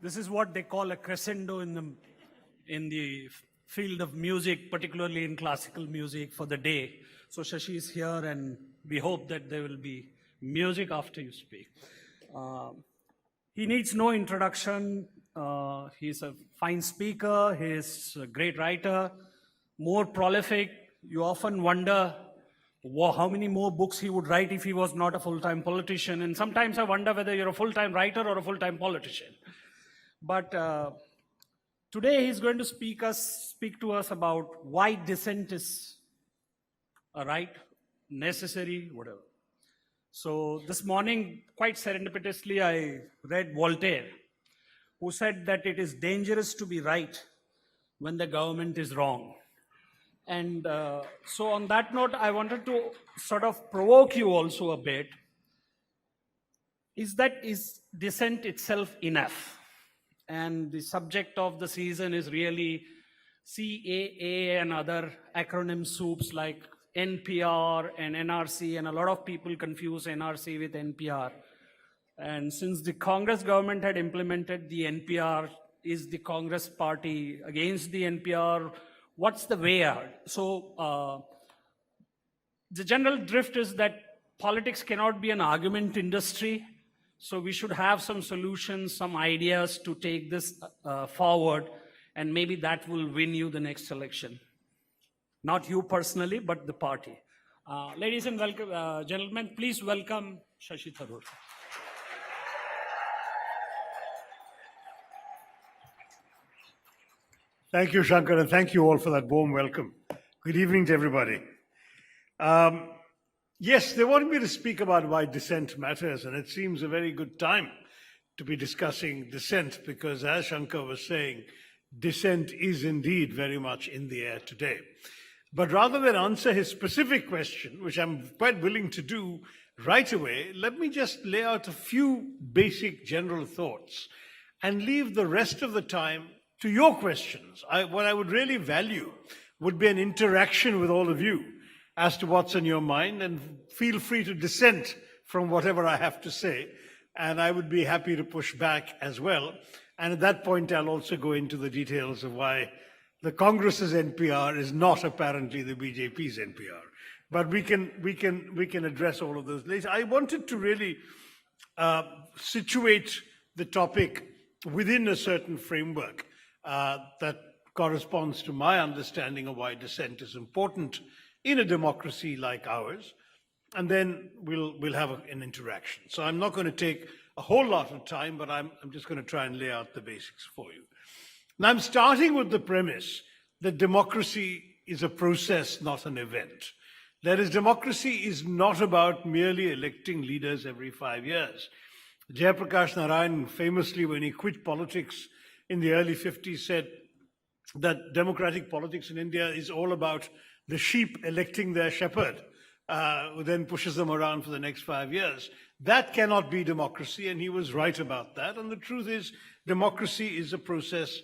This is what they call a crescendo in the field of music, particularly in classical music for the day. So Shashi is here, and we hope that there will be music after you speak. He needs no introduction. He's a fine speaker. He's a great writer, more prolific. You often wonder how many more books he would write if he was not a full-time politician. And sometimes I wonder whether you're a full-time writer or a full-time politician. But today he's going to speak to us about why dissent is a right, necessary, whatever. So this morning, quite serendipitously, I read Voltaire, who said that it is dangerous to be right when the government is wrong. And so on that note, I wanted to sort of provoke you also a bit. Is dissent itself enough? And the subject of the season is really CAA and other acronym soups like NPR and NRC, and a lot of people confuse NRC with NPR. And since the Congress government had implemented the NPR, is the Congress party against the NPR? What's the way out? So the general drift is that politics cannot be an argument industry. So we should have some solutions, some ideas to take this forward, and maybe that will win you the next election. Not you personally, but the party. Ladies and gentlemen, please welcome Shashi Tharoor. Thank you, Shankar, and thank you all for that warm welcome. Good evening to everybody. Yes, they wanted me to speak about why dissent matters, and it seems a very good time to be discussing dissent because, as Shankar was saying, dissent is indeed very much in the air today. But rather than answer his specific question, which I'm quite willing to do right away, let me just lay out a few basic general thoughts and leave the rest of the time to your questions. What I would really value would be an interaction with all of you as to what's on your mind, and feel free to dissent from whatever I have to say, and I would be happy to push back as well. And at that point, I'll also go into the details of why the Congress's NPR is not apparently the BJP's NPR. But we can address all of those later. I wanted to really situate the topic within a certain framework that corresponds to my understanding of why dissent is important in a democracy like ours, and then we'll have an interaction. So I'm not going to take a whole lot of time, but I'm just going to try and lay out the basics for you. Now, I'm starting with the premise that democracy is a process, not an event. That is, democracy is not about merely electing leaders every 5 years. Jayaprakash Narayan famously, when he quit politics in the early 50s, said that democratic politics in India is all about the sheep electing their shepherd, who then pushes them around for the next 5 years. That cannot be democracy, and he was right about that. And the truth is, democracy is a process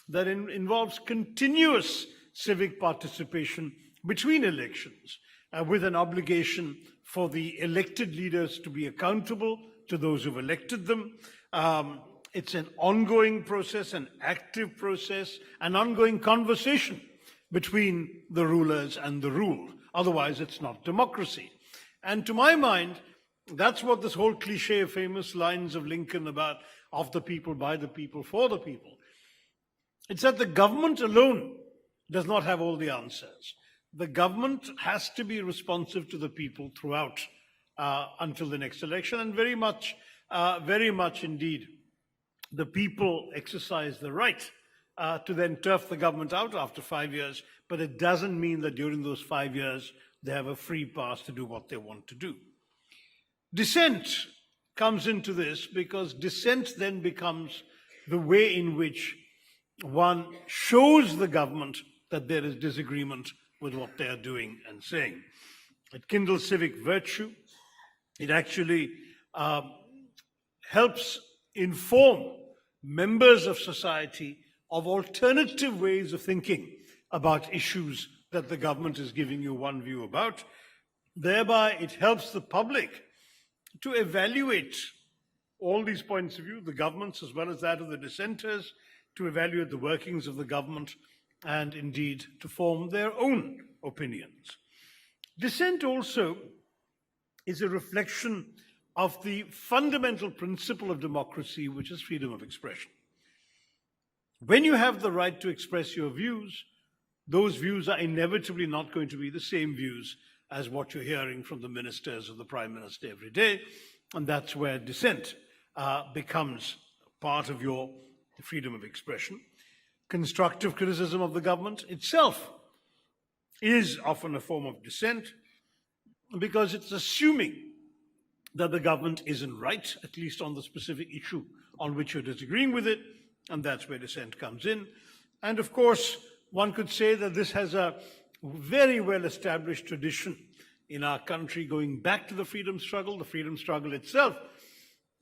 that involves continuous civic participation between elections, with an obligation for the elected leaders to be accountable to those who've elected them. It's an ongoing process, an active process, an ongoing conversation between the rulers and the ruled. Otherwise, it's not democracy. And to my mind, that's what this whole cliche, famous lines of Lincoln about of the people, by the people, for the people. It's that the government alone does not have all the answers. The government has to be responsive to the people throughout until the next election, and very much indeed, the people exercise the right to then turf the government out after 5 years, but it doesn't mean that during those 5 years they have a free pass to do what they want to do. Dissent comes into this because dissent then becomes the way in which one shows the government that there is disagreement with what they are doing and saying. It kindles civic virtue. It actually helps inform members of society of alternative ways of thinking about issues that the government is giving you one view about. Thereby, it helps the public to evaluate all these points of view, the government's as well as that of the dissenters, to evaluate the workings of the government and indeed to form their own opinions. Dissent also is a reflection of the fundamental principle of democracy, which is freedom of expression. When you have the right to express your views, those views are inevitably not going to be the same views as what you're hearing from the ministers or the Prime Minister every day, and that's where dissent becomes part of your freedom of expression. Constructive criticism of the government itself is often a form of dissent because it's assuming that the government isn't right, at least on the specific issue on which you're disagreeing with it, and that's where dissent comes in. And of course, one could say that this has a very well-established tradition in our country going back to the freedom struggle. The freedom struggle itself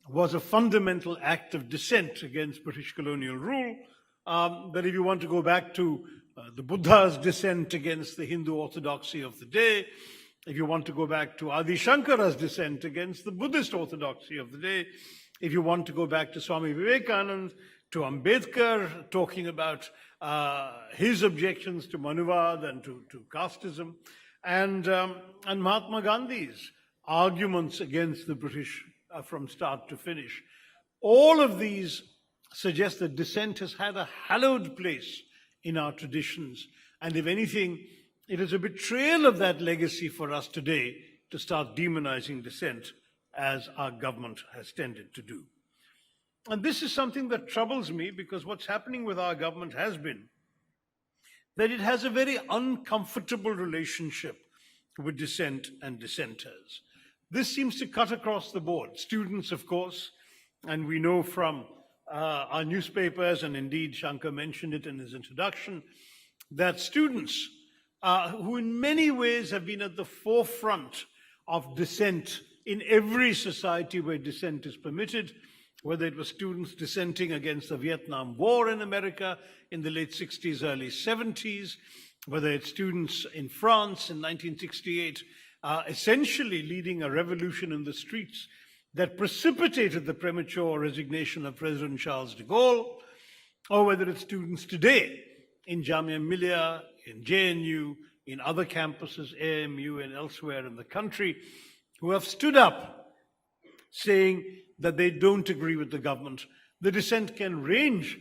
was a fundamental act of dissent against British colonial rule. But if you want to go back to the Buddha's dissent against the Hindu orthodoxy of the day, if you want to go back to Adi Shankara's dissent against the Buddhist orthodoxy of the day, if you want to go back to Swami Vivekananda, to Ambedkar talking about his objections to Manuvad and to casteism, and Mahatma Gandhi's arguments against the British from start to finish. All of these suggest that dissent has had a hallowed place in our traditions, and if anything, it is a betrayal of that legacy for us today to start demonizing dissent as our government has tended to do. And this is something that troubles me because what's happening with our government has been that it has a very uncomfortable relationship with dissent and dissenters. This seems to cut across the board. Students, of course, and we know from our newspapers, and indeed Shankar mentioned it in his introduction, that students who in many ways have been at the forefront of dissent in every society where dissent is permitted, whether it was students dissenting against the Vietnam War in America in the late 60s, early 70s, whether it's students in France in 1968, essentially leading a revolution in the streets that precipitated the premature resignation of President Charles de Gaulle, or whether it's students today in Jamia Millia, in JNU, in other campuses, AMU and elsewhere in the country, who have stood up saying that they don't agree with the government. The dissent can range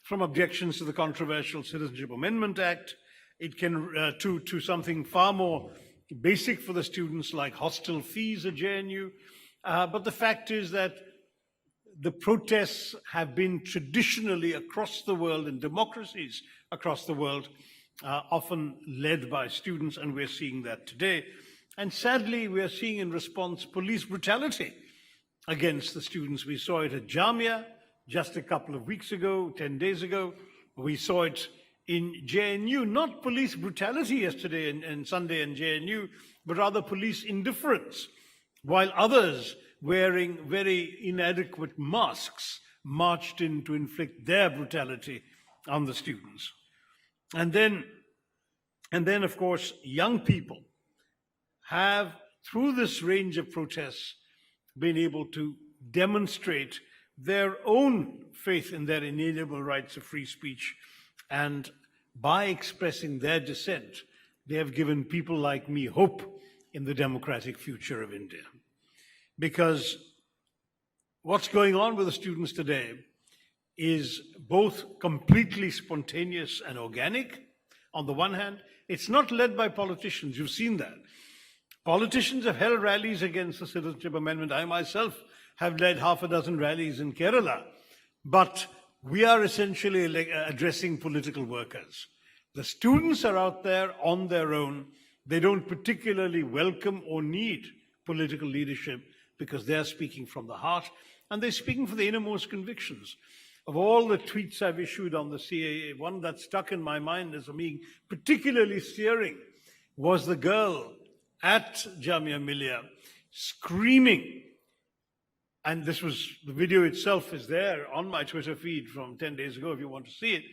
from objections to the controversial Citizenship Amendment Act, it can to something far more basic for the students like hostel fees at JNU. But the fact is that the protests have been traditionally across the world, in democracies across the world, often led by students, and we're seeing that today. And sadly, we are seeing in response police brutality against the students. We saw it at Jamia just a couple of weeks ago, 10 days ago. We saw it in JNU, not police brutality yesterday and Sunday in JNU, but rather police indifference, while others wearing very inadequate masks marched in to inflict their brutality on the students. And then, of course, young people have, through this range of protests, been able to demonstrate their own faith in their inalienable rights of free speech. And by expressing their dissent, they have given people like me hope in the democratic future of India. Because what's going on with the students today is both completely spontaneous and organic. On the one hand, it's not led by politicians. You've seen that. Politicians have held rallies against the Citizenship Amendment. I myself have led half a dozen rallies in Kerala. But we are essentially addressing political workers. The students are out there on their own. They don't particularly welcome or need political leadership because they're speaking from the heart and they're speaking for the innermost convictions. Of all the tweets I've issued on the CAA, one that stuck in my mind as being particularly searing was the girl at Jamia Millia screaming, and this was, the video itself is there on my Twitter feed from 10 days ago if you want to see it,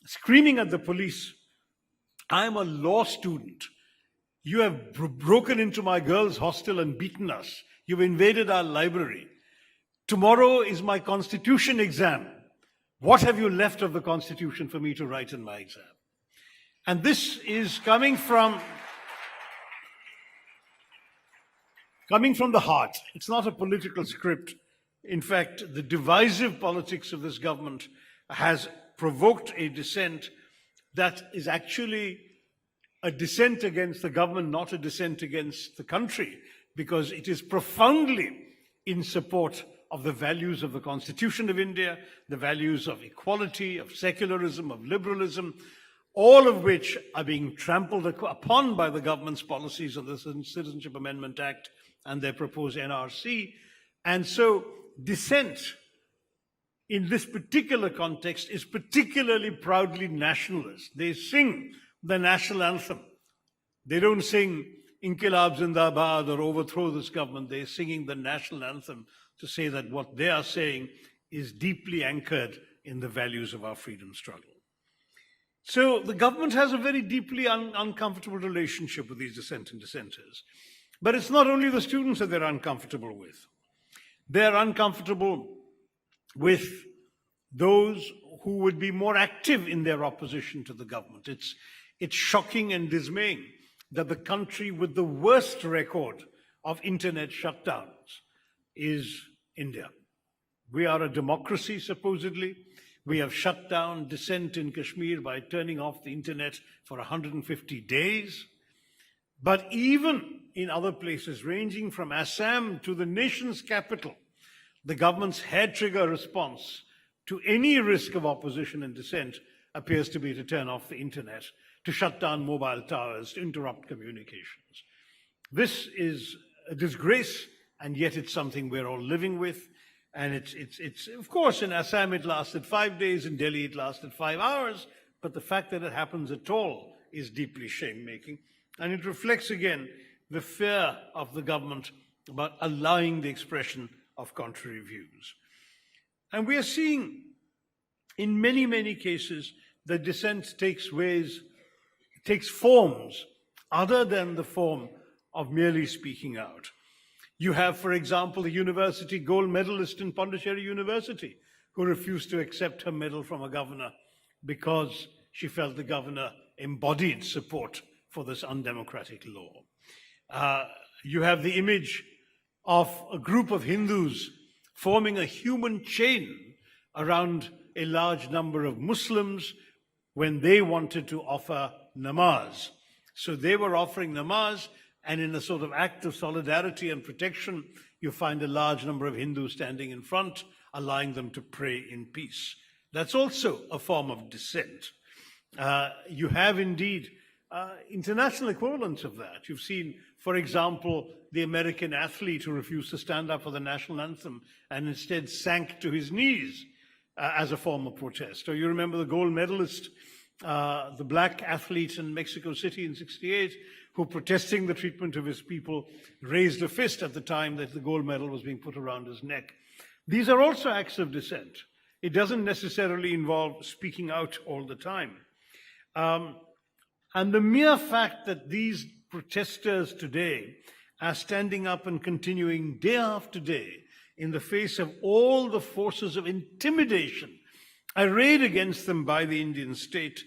screaming at the police, "I'm a law student. You have broken into my girls' hostel and beaten us. You've invaded our library." Tomorrow is my Constitution exam. What have you left of the Constitution for me to write in my exam? And this is coming from the heart. It's not a political script. In fact, the divisive politics of this government has provoked a dissent that is actually a dissent against the government, not a dissent against the country, because it is profoundly in support of the values of the Constitution of India, the values of equality, of secularism, of liberalism, all of which are being trampled upon by the government's policies of the Citizenship Amendment Act and their proposed NRC. And so dissent in this particular context is particularly proudly nationalist. They sing the national anthem. They don't sing Inkilab Zindabad or overthrow this government. They're singing the national anthem to say that what they are saying is deeply anchored in the values of our freedom struggle. So the government has a very deeply uncomfortable relationship with these dissenting dissenters. But it's not only the students that they're uncomfortable with. They're uncomfortable with those who would be more active in their opposition to the government. It's shocking and dismaying that the country with the worst record of internet shutdowns is India. We are a democracy, supposedly. We have shut down dissent in Kashmir by turning off the internet for 150 days. But even in other places, ranging from Assam to the nation's capital, the government's hair-trigger response to any risk of opposition and dissent appears to be to turn off the internet, to shut down mobile towers, to interrupt communications. This is a disgrace, and yet it's something we're all living with. And it's of course, in Assam it lasted 5 days, in Delhi it lasted 5 hours, but the fact that it happens at all is deeply shame-making. And it reflects again the fear of the government about allowing the expression of contrary views. And we are seeing in many, many cases that dissent takes forms other than the form of merely speaking out. You have, for example, the university gold medalist in Pondicherry University who refused to accept her medal from a governor because she felt the governor embodied support for this undemocratic law. You have the image of a group of Hindus forming a human chain around a large number of Muslims when they wanted to offer namaz. So they were offering namaz, and in a sort of act of solidarity and protection, you find a large number of Hindus standing in front, allowing them to pray in peace. That's also a form of dissent. You have indeed international equivalents of that. You've seen, for example, the American athlete who refused to stand up for the national anthem and instead sank to his knees as a form of protest. Or you remember the gold medalist, the black athlete in Mexico City in '68, who, protesting the treatment of his people, raised a fist at the time that the gold medal was being put around his neck. These are also acts of dissent. It doesn't necessarily involve speaking out all the time. And the mere fact that these protesters today are standing up and continuing day after day in the face of all the forces of intimidation arrayed against them by the Indian state,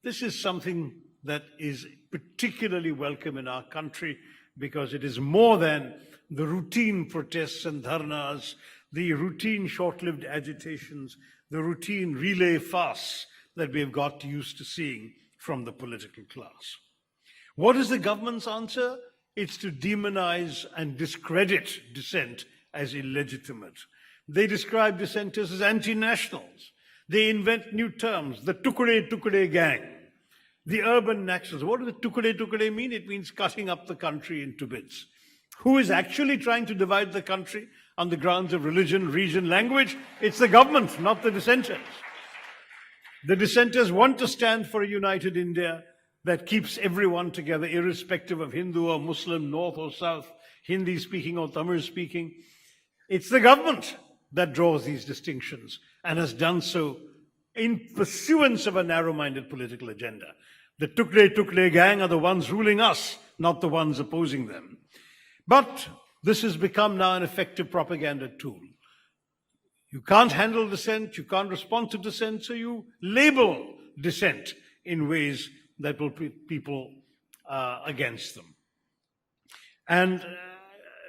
this is something that is particularly welcome in our country, because it is more than the routine protests and dharnas, the routine short-lived agitations, the routine relay fasts that we have got used to seeing from the political class. What is the government's answer? It's to demonize and discredit dissent as illegitimate. They describe dissenters as anti-nationals. They invent new terms, the tukade gang, the urban nationals. What does the tukade mean? It means cutting up the country into bits. Who is actually trying to divide the country on the grounds of religion, region, language? It's the government, not the dissenters. The dissenters want to stand for a united India that keeps everyone together, irrespective of Hindu or Muslim, North or South, Hindi speaking or Tamil speaking. It's the government that draws these distinctions and has done so in pursuance of a narrow-minded political agenda. The Tukde gang are the ones ruling us, not the ones opposing them. But this has become now an effective propaganda tool. You can't handle dissent, you can't respond to dissent, so you label dissent in ways that will put people against them. And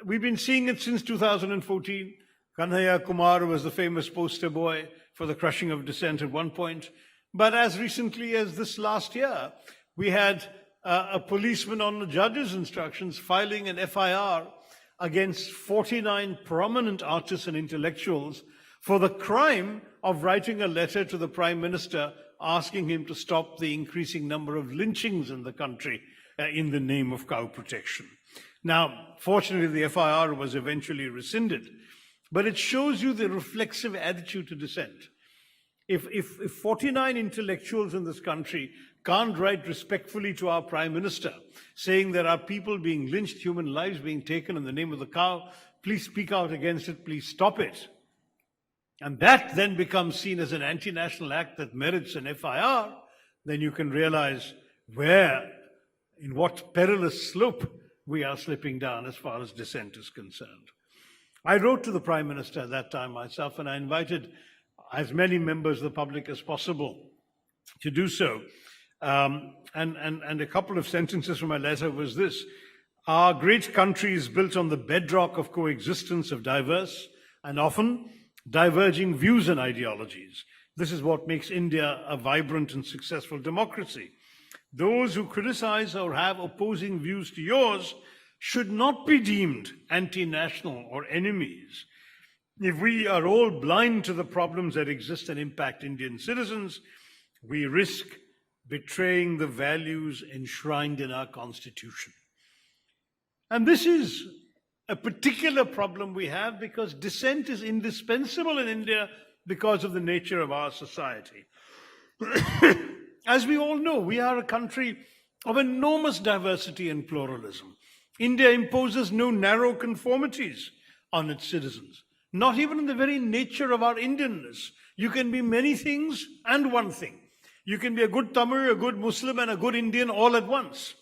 we've been seeing it since 2014. Kanhaiya Kumar was the famous poster boy for the crushing of dissent at one point. But as recently as this last year, we had a policeman on the judge's instructions filing an FIR against 49 prominent artists and intellectuals for the crime of writing a letter to the Prime Minister asking him to stop the increasing number of lynchings in the country in the name of cow protection. Now, fortunately, the FIR was eventually rescinded, but it shows you the reflexive attitude to dissent. If 49 intellectuals in this country can't write respectfully to our Prime Minister, saying there are people being lynched, human lives being taken in the name of the cow, please speak out against it, please stop it. And that then becomes seen as an anti-national act that merits an FIR, then you can realize in what perilous slope we are slipping down as far as dissent is concerned. I wrote to the Prime Minister at that time myself, and I invited as many members of the public as possible to do so. And a couple of sentences from my letter was this: our great country is built on the bedrock of coexistence of diverse and often diverging views and ideologies. This is what makes India a vibrant and successful democracy. Those who criticize or have opposing views to yours should not be deemed anti-national or enemies. If we are all blind to the problems that exist and impact Indian citizens, we risk betraying the values enshrined in our Constitution. And this is a particular problem we have because dissent is indispensable in India because of the nature of our society. As we all know, we are a country of enormous diversity and pluralism. India imposes no narrow conformities on its citizens, not even in the very nature of our Indianness. You can be many things and one thing. You can be a good Tamil, a good Muslim, and a good Indian all at once.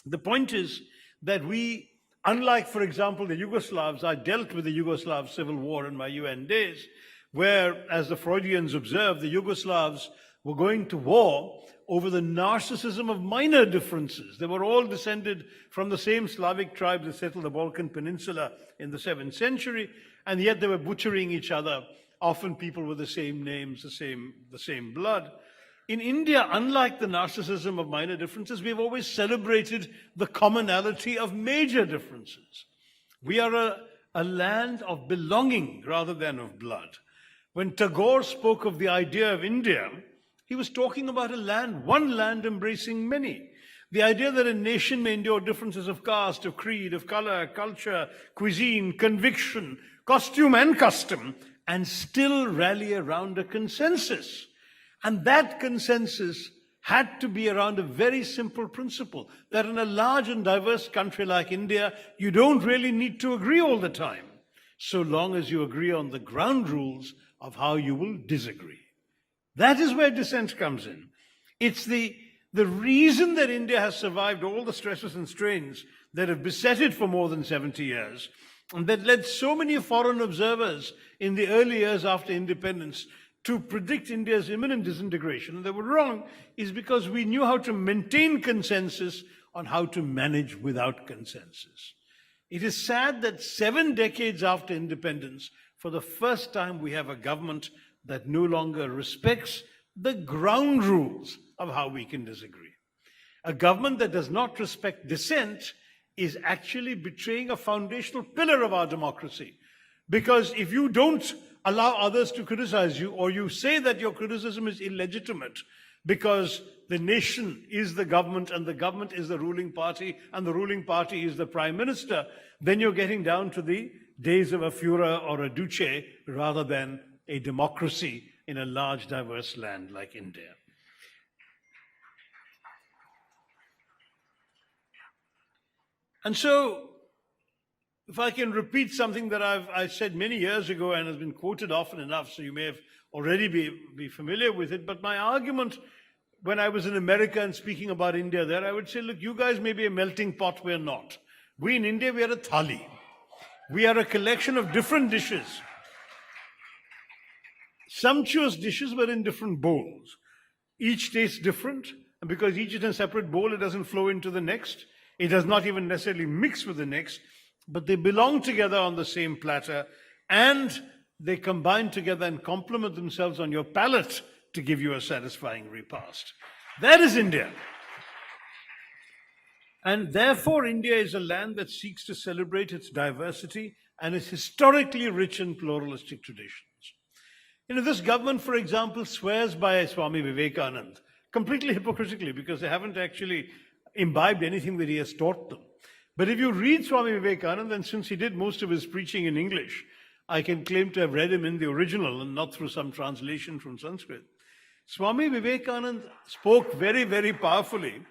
The point is that we, unlike, for example, the Yugoslavs, I dealt with the Yugoslav civil war in my UN days, where, as the Freudians observed, the Yugoslavs were going to war over the narcissism of minor differences. They were all descended from the same Slavic tribes that settled the Balkan Peninsula in the 7th century, and yet they were butchering each other, often people with the same names, the same blood. In India, unlike the narcissism of minor differences, we've always celebrated the commonality of major differences. We are a land of belonging rather than of blood. When Tagore spoke of the idea of India, he was talking about a land, one land embracing many. The idea that a nation may endure differences of caste, of creed, of color, culture, cuisine, conviction, costume and custom, and still rally around a consensus. And that consensus had to be around a very simple principle, that in a large and diverse country like India, you don't really need to agree all the time, so long as you agree on the ground rules of how you will disagree. That is where dissent comes in. It's the reason that India has survived all the stresses and strains that have beset it for more than 70 years, and that led so many foreign observers in the early years after independence to predict India's imminent disintegration, and they were wrong, is because we knew how to maintain consensus on how to manage without consensus. It is sad that 7 decades after independence, for the first time, we have a government that no longer respects the ground rules of how we can disagree. A government that does not respect dissent is actually betraying a foundational pillar of our democracy. Because if you don't allow others to criticize you, or you say that your criticism is illegitimate because the nation is the government and the government is the ruling party and the ruling party is the prime minister, then you're getting down to the days of a Führer or a Duce rather than a democracy in a large, diverse land like India. And so, if I can repeat something that I said many years ago and has been quoted often enough, so you may have already be familiar with it, but my argument when I was in America and speaking about India there, I would say, look, you guys may be a melting pot, we're not. We in India, we are a thali. We are a collection of different dishes. sumptuous dishes were in different bowls. Each tastes different, and because each is in a separate bowl, it doesn't flow into the next. It does not even necessarily mix with the next, but they belong together on the same platter, and they combine together and complement themselves on your palate to give you a satisfying repast. That is India. And therefore, India is a land that seeks to celebrate its diversity and its historically rich and pluralistic traditions. This government, for example, swears by Swami Vivekananda, completely hypocritically, because they haven't actually imbibed anything that he has taught them. But if you read Swami Vivekananda, and since he did most of his preaching in English, I can claim to have read him in the original and not through some translation from Sanskrit. Swami Vivekananda spoke very, very powerfully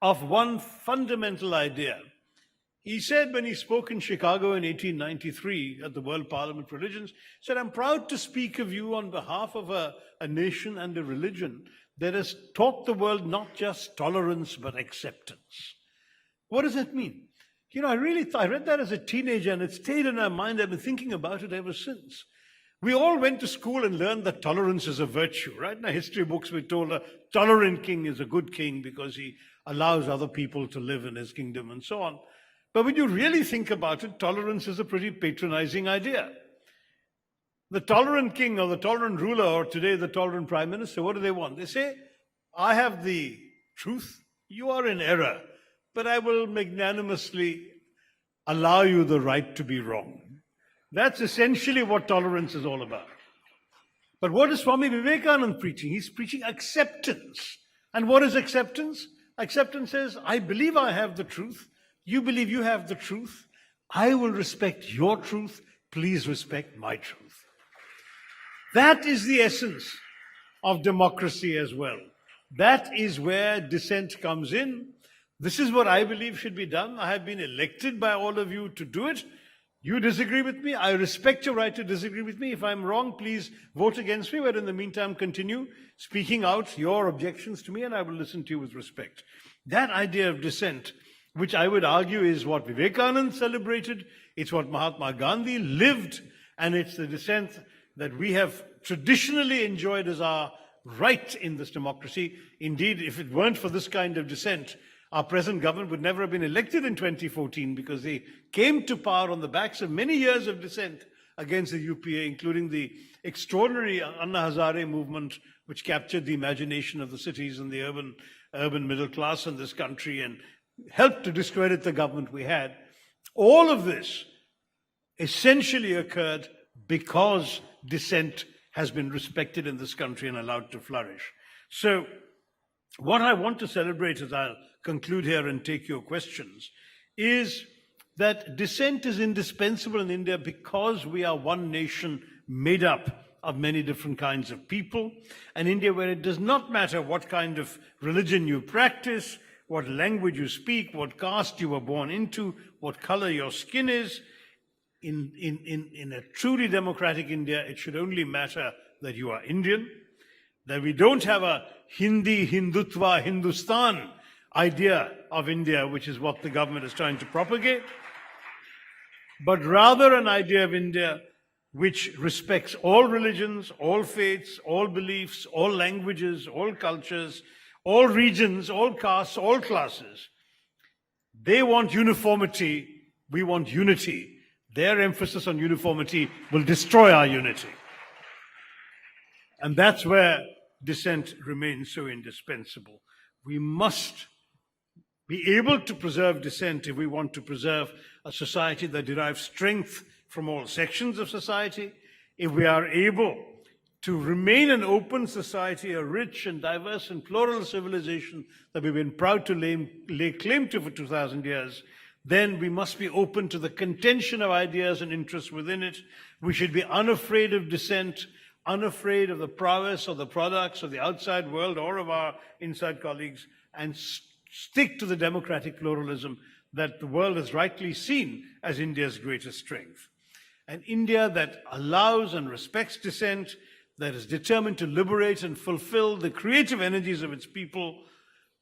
of one fundamental idea. He said when he spoke in Chicago in 1893 at the World Parliament for Religions, said, "I'm proud to speak of you on behalf of a nation and a religion that has taught the world not just tolerance but acceptance." What does that mean? I read that as a teenager and it stayed in my mind. I've been thinking about it ever since. We all went to school and learned that tolerance is a virtue, right? In our history books, we're told a tolerant king is a good king because he allows other people to live in his kingdom and so on. But when you really think about it, tolerance is a pretty patronizing idea. The tolerant king or the tolerant ruler, or today the tolerant prime minister, what do they want? They say, "I have the truth, you are in error, but I will magnanimously allow you the right to be wrong." That's essentially what tolerance is all about. But what is Swami Vivekananda preaching? He's preaching acceptance. And what is acceptance? Acceptance says, I believe I have the truth. You believe you have the truth. I will respect your truth. Please respect my truth. That is the essence of democracy as well. That is where dissent comes in. This is what I believe should be done. I have been elected by all of you to do it. You disagree with me. I respect your right to disagree with me. If I'm wrong, please vote against me. But in the meantime, continue speaking out your objections to me, and I will listen to you with respect. That idea of dissent, which I would argue is what Vivekananda celebrated, it's what Mahatma Gandhi lived, and it's the dissent that we have traditionally enjoyed as our right in this democracy. Indeed, if it weren't for this kind of dissent, our present government would never have been elected in 2014 because they came to power on the backs of many years of dissent against the UPA, including the extraordinary Anna Hazare movement, which captured the imagination of the cities and the urban middle class in this country and helped to discredit the government we had. All of this essentially occurred because dissent has been respected in this country and allowed to flourish. So what I want to celebrate, as I'll conclude here and take your questions, is that dissent is indispensable in India because we are one nation made up of many different kinds of people. An India where it does not matter what kind of religion you practice, what language you speak, what caste you were born into, what color your skin is. In a truly democratic India, it should only matter that you are Indian, that we don't have a Hindi, Hindutva, Hindustan idea of India, which is what the government is trying to propagate, but rather an idea of India which respects all religions, all faiths, all beliefs, all languages, all cultures, all regions, all castes, all classes. They want uniformity, we want unity. Their emphasis on uniformity will destroy our unity. And that's where dissent remains so indispensable. We must be able to preserve dissent if we want to preserve a society that derives strength from all sections of society, if we are able to remain an open society, a rich and diverse and plural civilization that we've been proud to lay claim to for 2,000 years, then we must be open to the contention of ideas and interests within it. We should be unafraid of dissent, unafraid of the prowess or the products of the outside world or of our inside colleagues, and stick to the democratic pluralism that the world has rightly seen as India's greatest strength. An India that allows and respects dissent, that is determined to liberate and fulfill the creative energies of its people,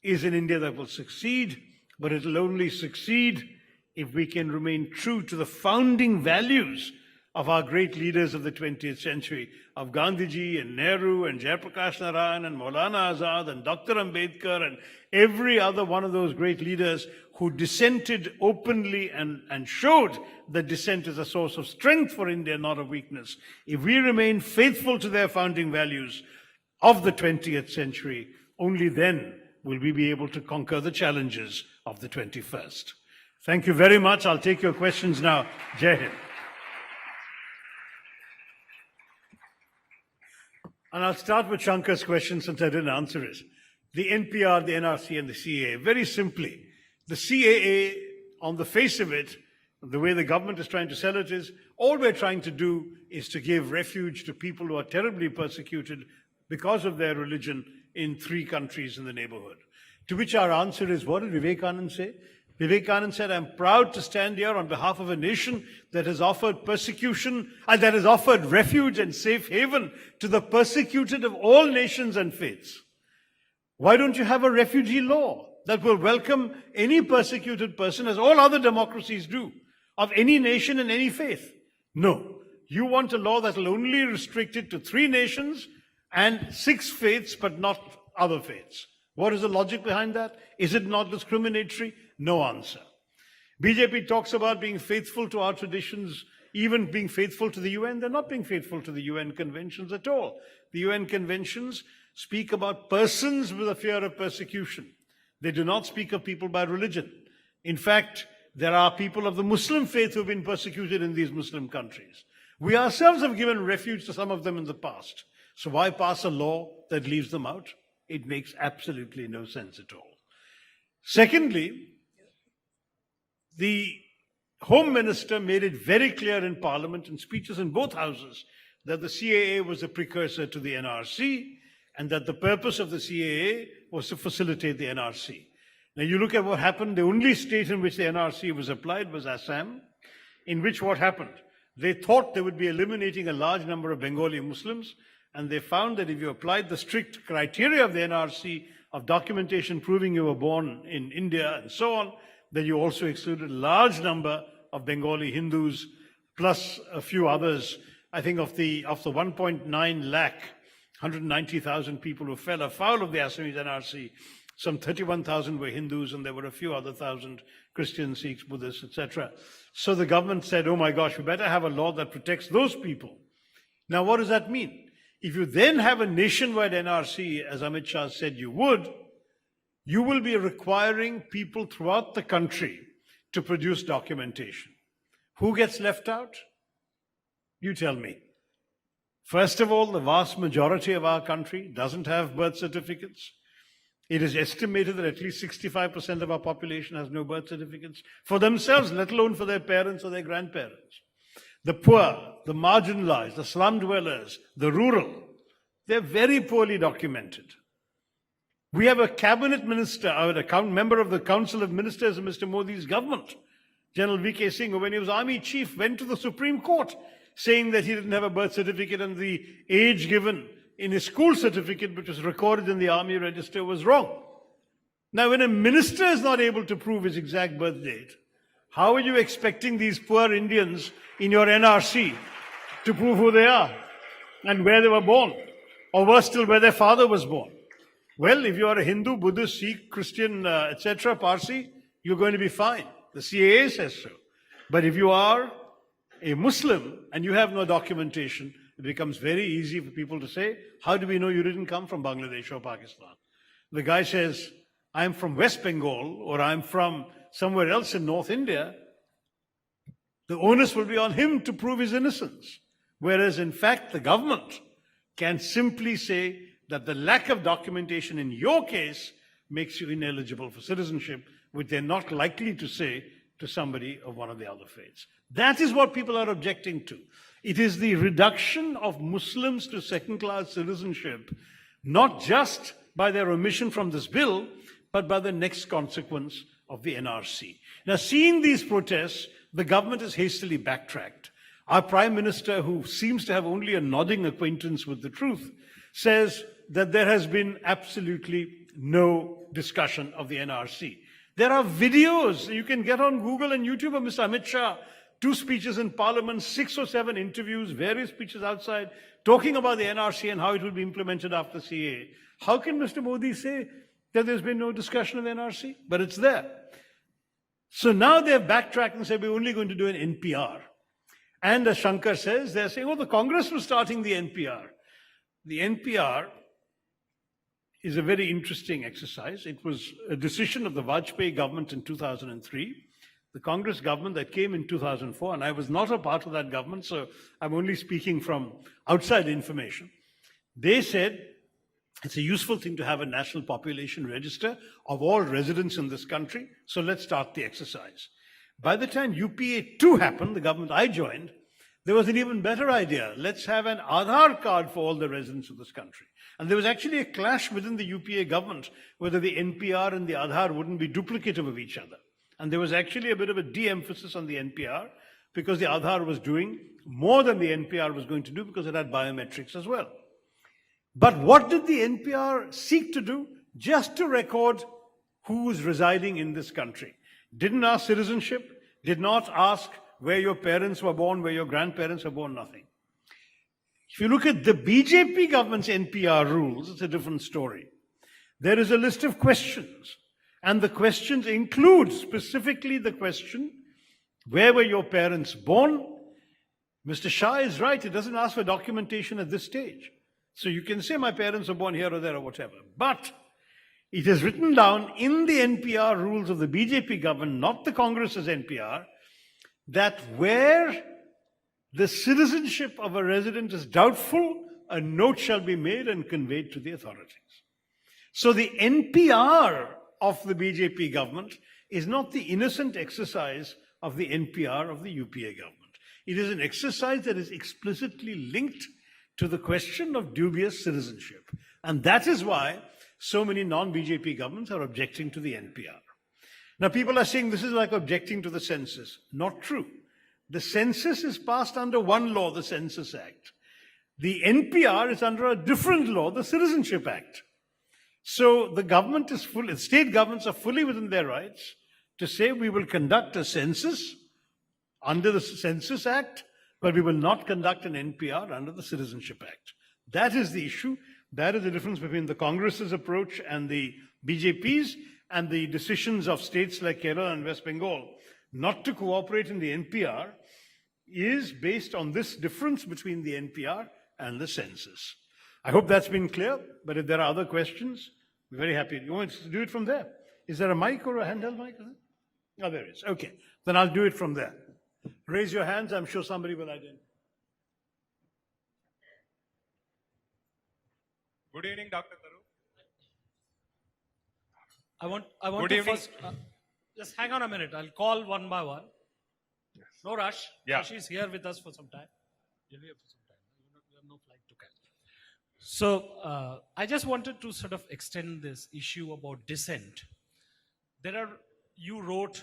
is an India that will succeed, but it will only succeed if we can remain true to the founding values of our great leaders of the 20th century, of Gandhiji and Nehru and Jayaprakash Narayan and Maulana Azad and Dr. Ambedkar and every other one of those great leaders who dissented openly and showed that dissent is a source of strength for India, not of weakness. If we remain faithful to their founding values of the 20th century, only then will we be able to conquer the challenges of the 21st. Thank you very much. I'll take your questions now. Jai Hind. And I'll start with Shankar's question since I didn't answer it. The NPR, the NRC, and the CAA. Very simply, the CAA, on the face of it, the way the government is trying to sell it is, all we're trying to do is to give refuge to people who are terribly persecuted because of their religion in 3 countries in the neighborhood. To which our answer is, what did Vivekananda say? Vivekananda said, I'm proud to stand here on behalf of a nation that has offered persecution, and that has offered refuge and safe haven to the persecuted of all nations and faiths. Why don't you have a refugee law that will welcome any persecuted person, as all other democracies do, of any nation and any faith? No. You want a law that will only restrict it to 3 nations and 6 faiths, but not other faiths. What is the logic behind that? Is it not discriminatory? No answer. BJP talks about being faithful to our traditions, even being faithful to the UN. They're not being faithful to the UN conventions at all. The UN conventions speak about persons with a fear of persecution. They do not speak of people by religion. In fact, there are people of the Muslim faith who have been persecuted in these Muslim countries. We ourselves have given refuge to some of them in the past. So why pass a law that leaves them out? It makes absolutely no sense at all. Secondly, the Home Minister made it very clear in Parliament in speeches in both houses that the CAA was a precursor to the NRC and that the purpose of the CAA was to facilitate the NRC. Now you look at what happened. The only state in which the NRC was applied was Assam, in which what happened? They thought they would be eliminating a large number of Bengali Muslims, and they found that if you applied the strict criteria of the NRC of documentation proving you were born in India and so on, then you also excluded a large number of Bengali Hindus, plus a few others. I think of the 1.9 lakh, 190,000 people who fell afoul of the Assamese NRC, some 31,000 were Hindus, and there were a few other thousand Christians, Sikhs, Buddhists, etc. So the government said, oh my gosh, we better have a law that protects those people. Now, what does that mean? If you then have a nationwide NRC, as Amit Shah said you would, you will be requiring people throughout the country to produce documentation. Who gets left out? You tell me. First of all, the vast majority of our country doesn't have birth certificates. It is estimated that at least 65% of our population has no birth certificates for themselves, let alone for their parents or their grandparents. The poor, the marginalized, the slum dwellers, the rural, they're very poorly documented. We have a cabinet minister, a member of the Council of Ministers of Mr. Modi's government, General V.K. Singh, who when he was army chief went to the Supreme Court saying that he didn't have a birth certificate and the age given in his school certificate, which was recorded in the army register, was wrong. Now, when a minister is not able to prove his exact birth date, how are you expecting these poor Indians in your NRC to prove who they are and where they were born, or worse still, where their father was born? Well, if you are a Hindu, Buddhist, Sikh, Christian, etc., Parsi, you're going to be fine. The CAA says so. But if you are a Muslim and you have no documentation, it becomes very easy for people to say, how do we know you didn't come from Bangladesh or Pakistan? The guy says, I'm from West Bengal, or I'm from somewhere else in North India. The onus will be on him to prove his innocence. Whereas, in fact, the government can simply say that the lack of documentation in your case makes you ineligible for citizenship, which they're not likely to say to somebody of one of the other faiths. That is what people are objecting to. It is the reduction of Muslims to second-class citizenship, not just by their omission from this bill, but by the next consequence of the NRC. Now, seeing these protests, the government has hastily backtracked. Our Prime Minister, who seems to have only a nodding acquaintance with the truth, says that there has been absolutely no discussion of the NRC. There are videos you can get on Google and YouTube of Mr. Amit Shah 2 speeches in Parliament, 6 or 7 interviews, various speeches outside, talking about the NRC and how it will be implemented after CAA. How can Mr. Modi say that there's been no discussion of the NRC? But it's there. So now they've backtracked and said, we're only going to do an NPR. And as Shankar says, they're saying, oh, the Congress was starting the NPR. The NPR is a very interesting exercise. It was a decision of the Vajpayee government in 2003, the Congress government that came in 2004, and I was not a part of that government, so I'm only speaking from outside information. They said it's a useful thing to have a national population register of all residents in this country, so let's start the exercise. By the time UPA 2 happened, the government I joined, there was an even better idea. Let's have an Aadhaar card for all the residents of this country. And there was actually a clash within the UPA government whether the NPR and the Aadhaar wouldn't be duplicative of each other. And there was actually a bit of a de-emphasis on the NPR because the Aadhaar was doing more than the NPR was going to do because it had biometrics as well. But what did the NPR seek to do? Just to record who is residing in this country. Didn't ask citizenship, did not ask where your parents were born, where your grandparents were born, nothing. If you look at the BJP government's NPR rules, it's a different story. There is a list of questions, and the questions include specifically the question, where were your parents born? Mr. Shah is right, it doesn't ask for documentation at this stage. So you can say my parents were born here or there or whatever. But it is written down in the NPR rules of the BJP government, not the Congress's NPR, that where the citizenship of a resident is doubtful, a note shall be made and conveyed to the authorities. So the NPR of the BJP government is not the innocent exercise of the NPR of the UPA government. It is an exercise that is explicitly linked to the question of dubious citizenship. And that is why so many non-BJP governments are objecting to the NPR. Now people are saying this is like objecting to the census. Not true. The census is passed under one law, the Census Act. The NPR is under a different law, the Citizenship Act. So the government is full, state governments are fully within their rights to say we will conduct a census under the Census Act, but we will not conduct an NPR under the Citizenship Act. That is the issue. That is the difference between the Congress's approach and the BJP's, and the decisions of states like Kerala and West Bengal not to cooperate in the NPR is based on this difference between the NPR and the census. I hope that's been clear, but if there are other questions, we're very happy. You want to do it from there? Is there a mic or a handheld mic? Oh, there is. Okay, then I'll do it from there. Raise your hands, I'm sure somebody will identify. Good evening, Dr. Tharoor. I want Good to evening. first, just hang on a minute. I'll call one by one. Yes. No rush. Yeah. She's here with us for some time. You're here for some time. You have no flight to catch. So I just wanted to sort of extend this issue about dissent. You wrote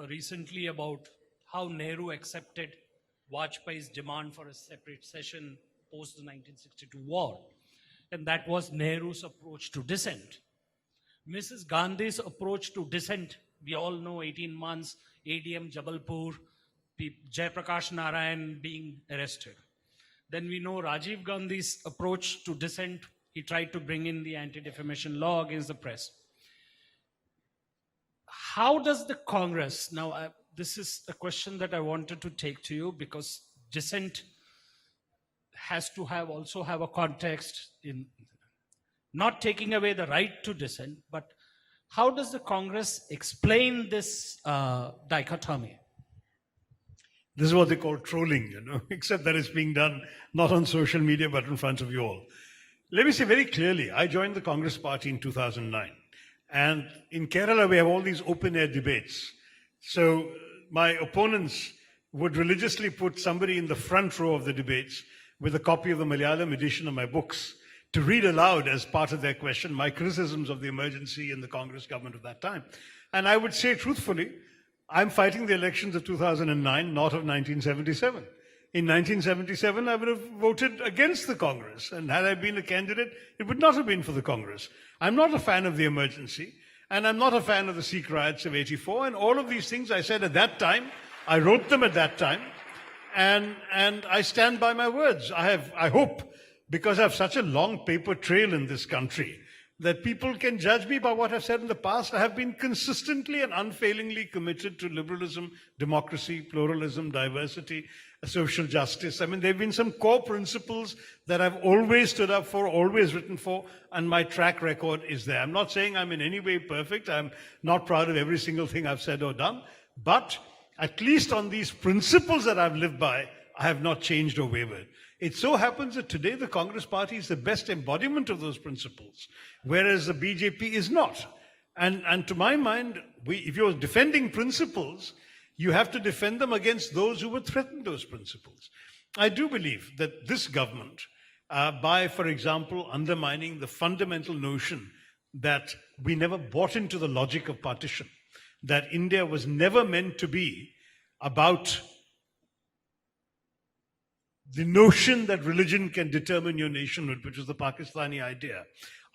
recently about how Nehru accepted Vajpayee's demand for a separate session post the 1962 war. And that was Nehru's approach to dissent. Mrs. Gandhi's approach to dissent, we all know 18 months, ADM Jabalpur, Jayaprakash Narayan being arrested. Then we know Rajiv Gandhi's approach to dissent. He tried to bring in the anti-defamation law against the press. How does the Congress, now this is a question that I wanted to take to you because dissent has to also have a context in not taking away the right to dissent, but how does the Congress explain this dichotomy? This is what they call trolling, except that it's being done not on social media, but in front of you all. Let me say very clearly, I joined the Congress party in 2009. And in Kerala, we have all these open-air debates. So my opponents would religiously put somebody in the front row of the debates with a copy of the Malayalam edition of my books to read aloud as part of their question my criticisms of the emergency in the Congress government of that time. And I would say truthfully, I'm fighting the elections of 2009, not of 1977. In 1977, I would have voted against the Congress. And had I been a candidate, it would not have been for the Congress. I'm not a fan of the emergency. And I'm not a fan of the Sikh riots of '84. And all of these things I said at that time I wrote them at that time, and I stand by my words. I hope, because I have such a long paper trail in this country, that people can judge me by what I've said in the past. I have been consistently and unfailingly committed to liberalism, democracy, pluralism, diversity, social justice. I mean, there have been some core principles that I've always stood up for, always written for, and my track record is there. I'm not saying I'm in any way perfect. I'm not proud of every single thing I've said or done, but at least on these principles that I've lived by, I have not changed or wavered. It so happens that today the Congress Party is the best embodiment of those principles, whereas the BJP is not. And to my mind, if you're defending principles, you have to defend them against those who would threaten those principles. I do believe that this government, by, for example, undermining the fundamental notion that we never bought into the logic of partition, that India was never meant to be about the notion that religion can determine your nationhood, which was the Pakistani idea.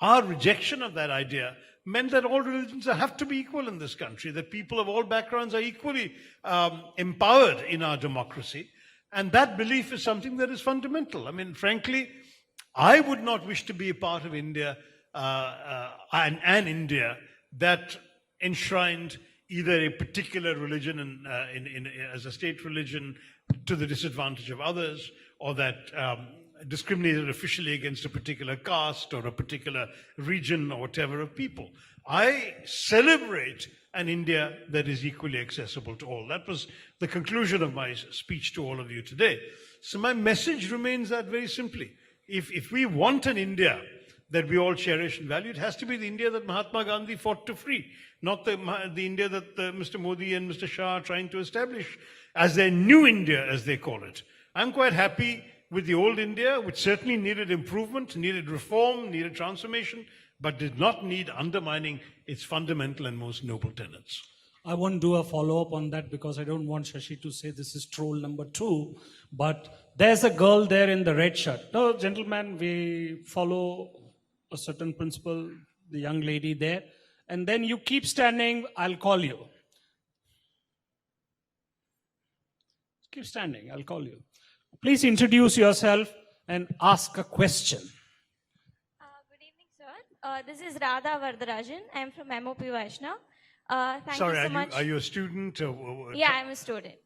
Our rejection of that idea meant that all religions have to be equal in this country, that people of all backgrounds are equally empowered in our democracy. And that belief is something that is fundamental. I mean, frankly, I would not wish to be a part of India, an India that enshrined either a particular religion as a state religion to the disadvantage of others, or that discriminated officially against a particular caste or a particular region or whatever of people. I celebrate an India that is equally accessible to all. That was the conclusion of my speech to all of you today. So my message remains that very simply. If we want an India that we all cherish and value, it has to be the India that Mahatma Gandhi fought to free, not the India that Mr. Modi and Mr. Shah are trying to establish as their new India, as they call it. I'm quite happy with the old India, which certainly needed improvement, needed reform, needed transformation, but did not need undermining its fundamental and most noble tenets. I won't do a follow-up on that because I don't want Shashi to say this is troll number 2. But there's a girl there in the red shirt. No, gentlemen, we follow a certain principle, the young lady there. And then you keep standing, I'll call you. Keep standing, I'll call you. Please introduce yourself and ask a question. Good evening, sir. This is Radha Vardarajan. I'm from MOP Vaishnav. Thank Sorry, you so much. are you a student? Or Yeah, I'm a student.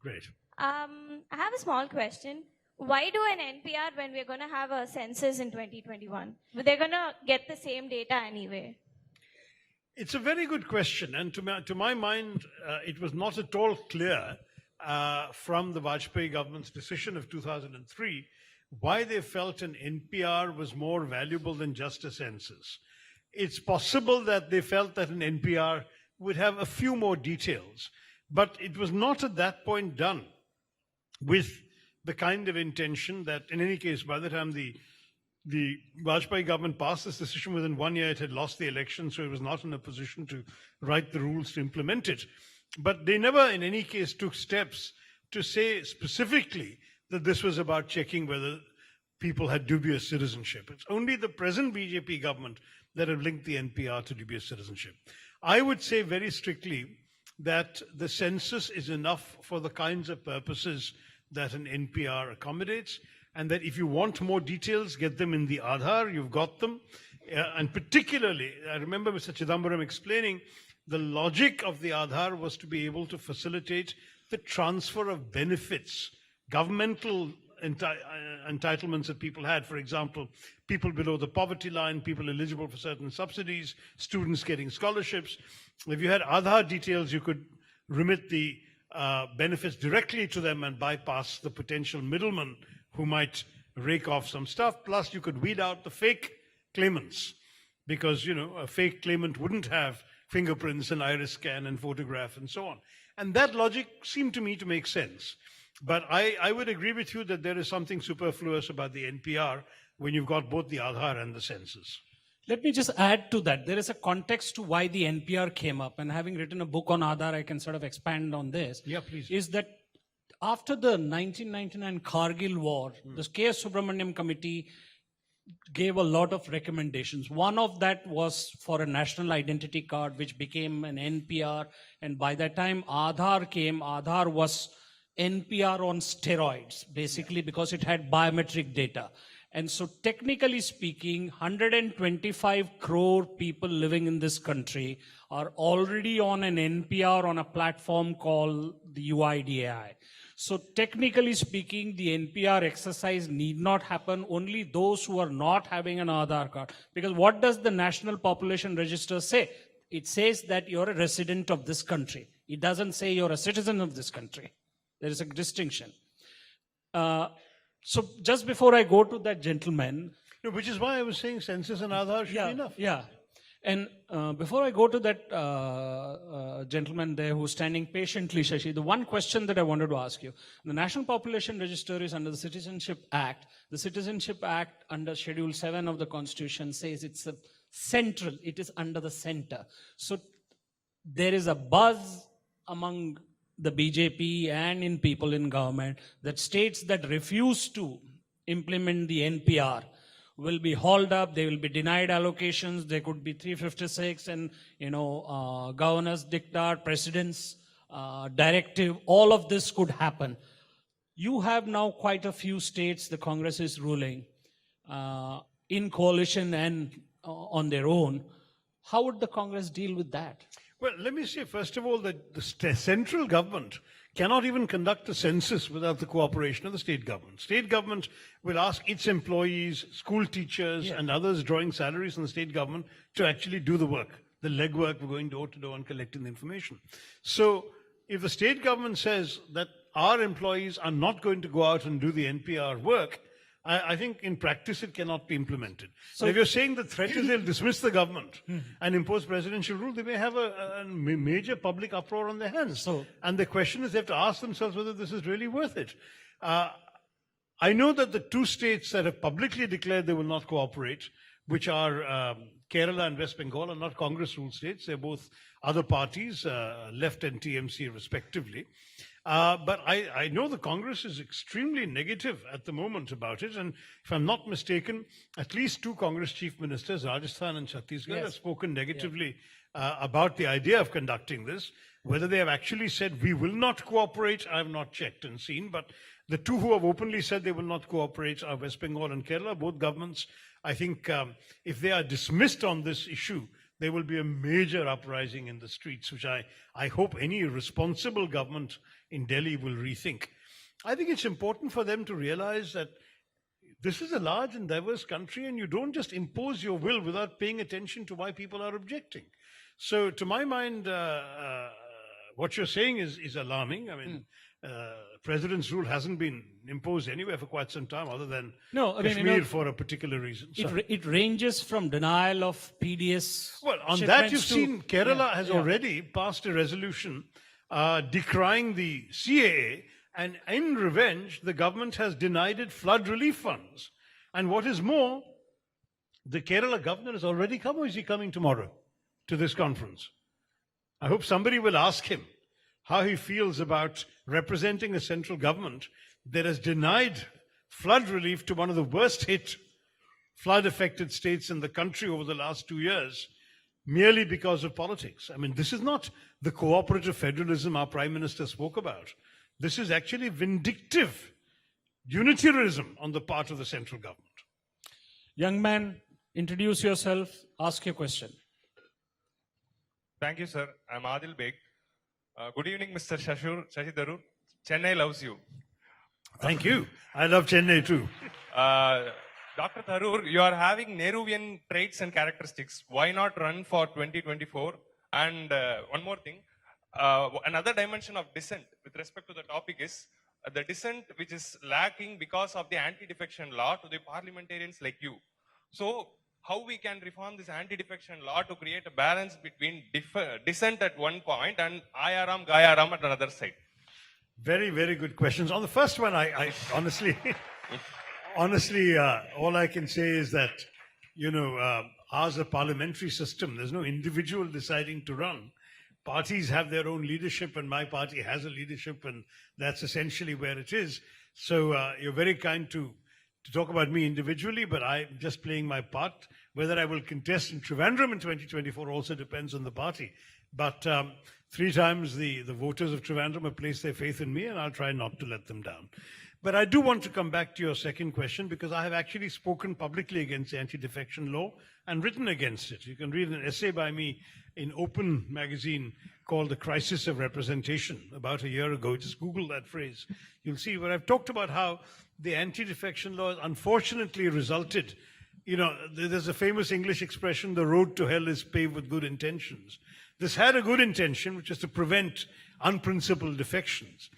Great. I have a small question. Why do an NPR when we're going to have a census in 2021? They're going to get the same data anyway. It's a very good question. And to my mind, it was not at all clear from the Vajpayee government's decision of 2003 why they felt an NPR was more valuable than just a census. It's possible that they felt that an NPR would have a few more details, but it was not at that point done with the kind of intention that, in any case, by the time the Vajpayee government passed this decision, within 1 year it had lost the election, so it was not in a position to write the rules to implement it. But they never, in any case, took steps to say specifically that this was about checking whether people had dubious citizenship. It's only the present BJP government that have linked the NPR to dubious citizenship. I would say very strictly that the census is enough for the kinds of purposes that an NPR accommodates, and that if you want more details, get them in the Aadhaar, you've got them. And particularly, I remember Mr. Chidambaram explaining, the logic of the Aadhaar was to be able to facilitate the transfer of benefits, governmental entitlements that people had. For example, people below the poverty line, people eligible for certain subsidies, students getting scholarships. If you had Aadhaar details, you could remit the benefits directly to them and bypass the potential middleman who might rake off some stuff. Plus, you could weed out the fake claimants, because, you know, a fake claimant wouldn't have fingerprints and iris scan and photograph and so on. And that logic seemed to me to make sense. But I would agree with you that there is something superfluous about the NPR when you've got both the Aadhaar and the census. Let me just add to that. There is a context to why the NPR came up. And having written a book on Aadhaar, I can sort of expand on this. Yeah, please. Is that after the 1999 Kargil war, the K.S. Subramaniam committee gave a lot of recommendations. One of that was for a national identity card, which became an NPR. And by the time Aadhaar came, Aadhaar was NPR on steroids, basically because it had biometric data. And so technically speaking, 125 crore people living in this country are already on an NPR on a platform called the UIDAI. So technically speaking, the NPR exercise need not happen. Only those who are not having an Aadhaar card. Because what does the National Population Register say? It says that you're a resident of this country. It doesn't say you're a citizen of this country. There is a distinction. So just before I go to that gentleman. No, which is why I was saying census and Aadhaar should be enough. Yeah. And before I go to that gentleman there who's standing patiently, Shashi, the one question that I wanted to ask you. The National Population Register is under the Citizenship Act. The Citizenship Act under Schedule 7 of the Constitution says it's a central, it is under the center. So there is a buzz among the BJP and in people in government that states that refuse to implement the NPR will be hauled up, they will be denied allocations, there could be 356 and, governor's diktat, president's directive, all of this could happen. You have now quite a few states the Congress is ruling in coalition and on their own. How would the Congress deal with that? Well, let me say, first of all, that the central government cannot even conduct a census without the cooperation of the state government. State government will ask its employees, school teachers, and others drawing salaries from the state government to actually do the work, the legwork of going door to door and collecting the information. So if the state government says that our employees are not going to go out and do the NPR work, I think in practice it cannot be implemented. So if you're saying the threat is they'll dismiss the government and impose presidential rule, they may have a major public uproar on their hands. And the question is they have to ask themselves whether this is really worth it. I know that the two states that have publicly declared they will not cooperate, which are Kerala and West Bengal, are not Congress-ruled states. They're both other parties, left and TMC respectively. But I know the Congress is extremely negative at the moment about it. And if I'm not mistaken, at least two Congress chief ministers, Rajasthan and Chhattisgarh, have spoken negatively about the idea of conducting this. Whether they have actually said, we will not cooperate, I have not checked and seen. But the two who have openly said they will not cooperate are West Bengal and Kerala. Both governments, I think, if they are dismissed on this issue, there will be a major uprising in the streets, which I hope any responsible government in Delhi will rethink. I think it's important for them to realize that this is a large and diverse country, and you don't just impose your will without paying attention to why people are objecting. So to my mind, what you're saying is alarming. I mean, president's rule hasn't been imposed anywhere for quite some time, other than Kashmir for a particular reason. It ranges from denial of PDS. Well, on that you've seen Kerala has already passed a resolution decrying the CAA, and in revenge, the government has denied it flood relief funds. And what is more, the Kerala governor has already come, or is he coming tomorrow to this conference? I hope somebody will ask him how he feels about representing a central government that has denied flood relief to one of the worst hit flood-affected states in the country over the last 2 years, merely because of politics. I mean, this is not the cooperative federalism our Prime Minister spoke about. This is actually vindictive unitarianism on the part of the central government. Young man, introduce yourself, ask your question. Thank you, sir. I'm Adil Beg. Good evening, Mr. Shashi Tharoor. Chennai loves you. Thank you. I love Chennai too. Dr. Tharoor, you are having Nehruvian traits and characteristics. Why not run for 2024? And one more thing, another dimension of dissent with respect to the topic is the dissent which is lacking because of the anti-defection law to the parliamentarians like you. So how we can reform this anti-defection law to create a balance between dissent at one point and Ayaram, Gayaram at another side? Very, very good questions. On the first one, I honestly, all I can say is that, ours a parliamentary system. There's no individual deciding to run. Parties have their own leadership, and my party has a leadership, and that's essentially where it is. So you're very kind to to talk about me individually, but I'm just playing my part. Whether I will contest in Trivandrum in 2024 also depends on the party. But 3 times the voters of Trivandrum have placed their faith in me, and I'll try not to let them down. But I do want to come back to your second question, because I have actually spoken publicly against the anti-defection law and written against it. You can read an essay by me in Open magazine called The Crisis of Representation about a year ago. Just Google that phrase. You'll see where I've talked about how the anti-defection law unfortunately resulted, there's a famous English expression, the road to hell is paved with good intentions. This had a good intention, which is to prevent unprincipled defections.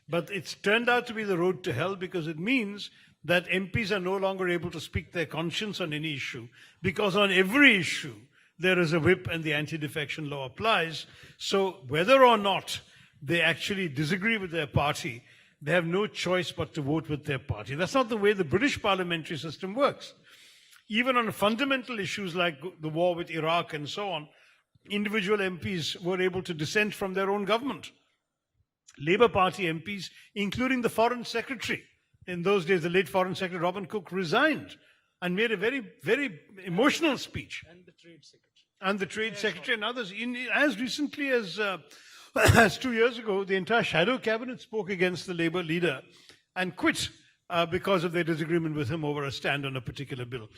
But it's turned out to be the road to hell, because it means that MPs are no longer able to speak their conscience on any issue, because on every issue there is a whip and the anti-defection law applies. So whether or not they actually disagree with their party, they have no choice but to vote with their party. That's not the way the British parliamentary system works. Even on fundamental issues like the war with Iraq and so on, individual MPs were able to dissent from their own government. Labour Party MPs, including the Foreign Secretary, in those days, the late Foreign Secretary Robin Cook resigned and made a very, very emotional speech. And the Trade Secretary. And the Trade Secretary and others. As recently as 2 years ago, the entire shadow cabinet spoke against the Labour leader and quit because of their disagreement with him over a stand on a particular bill.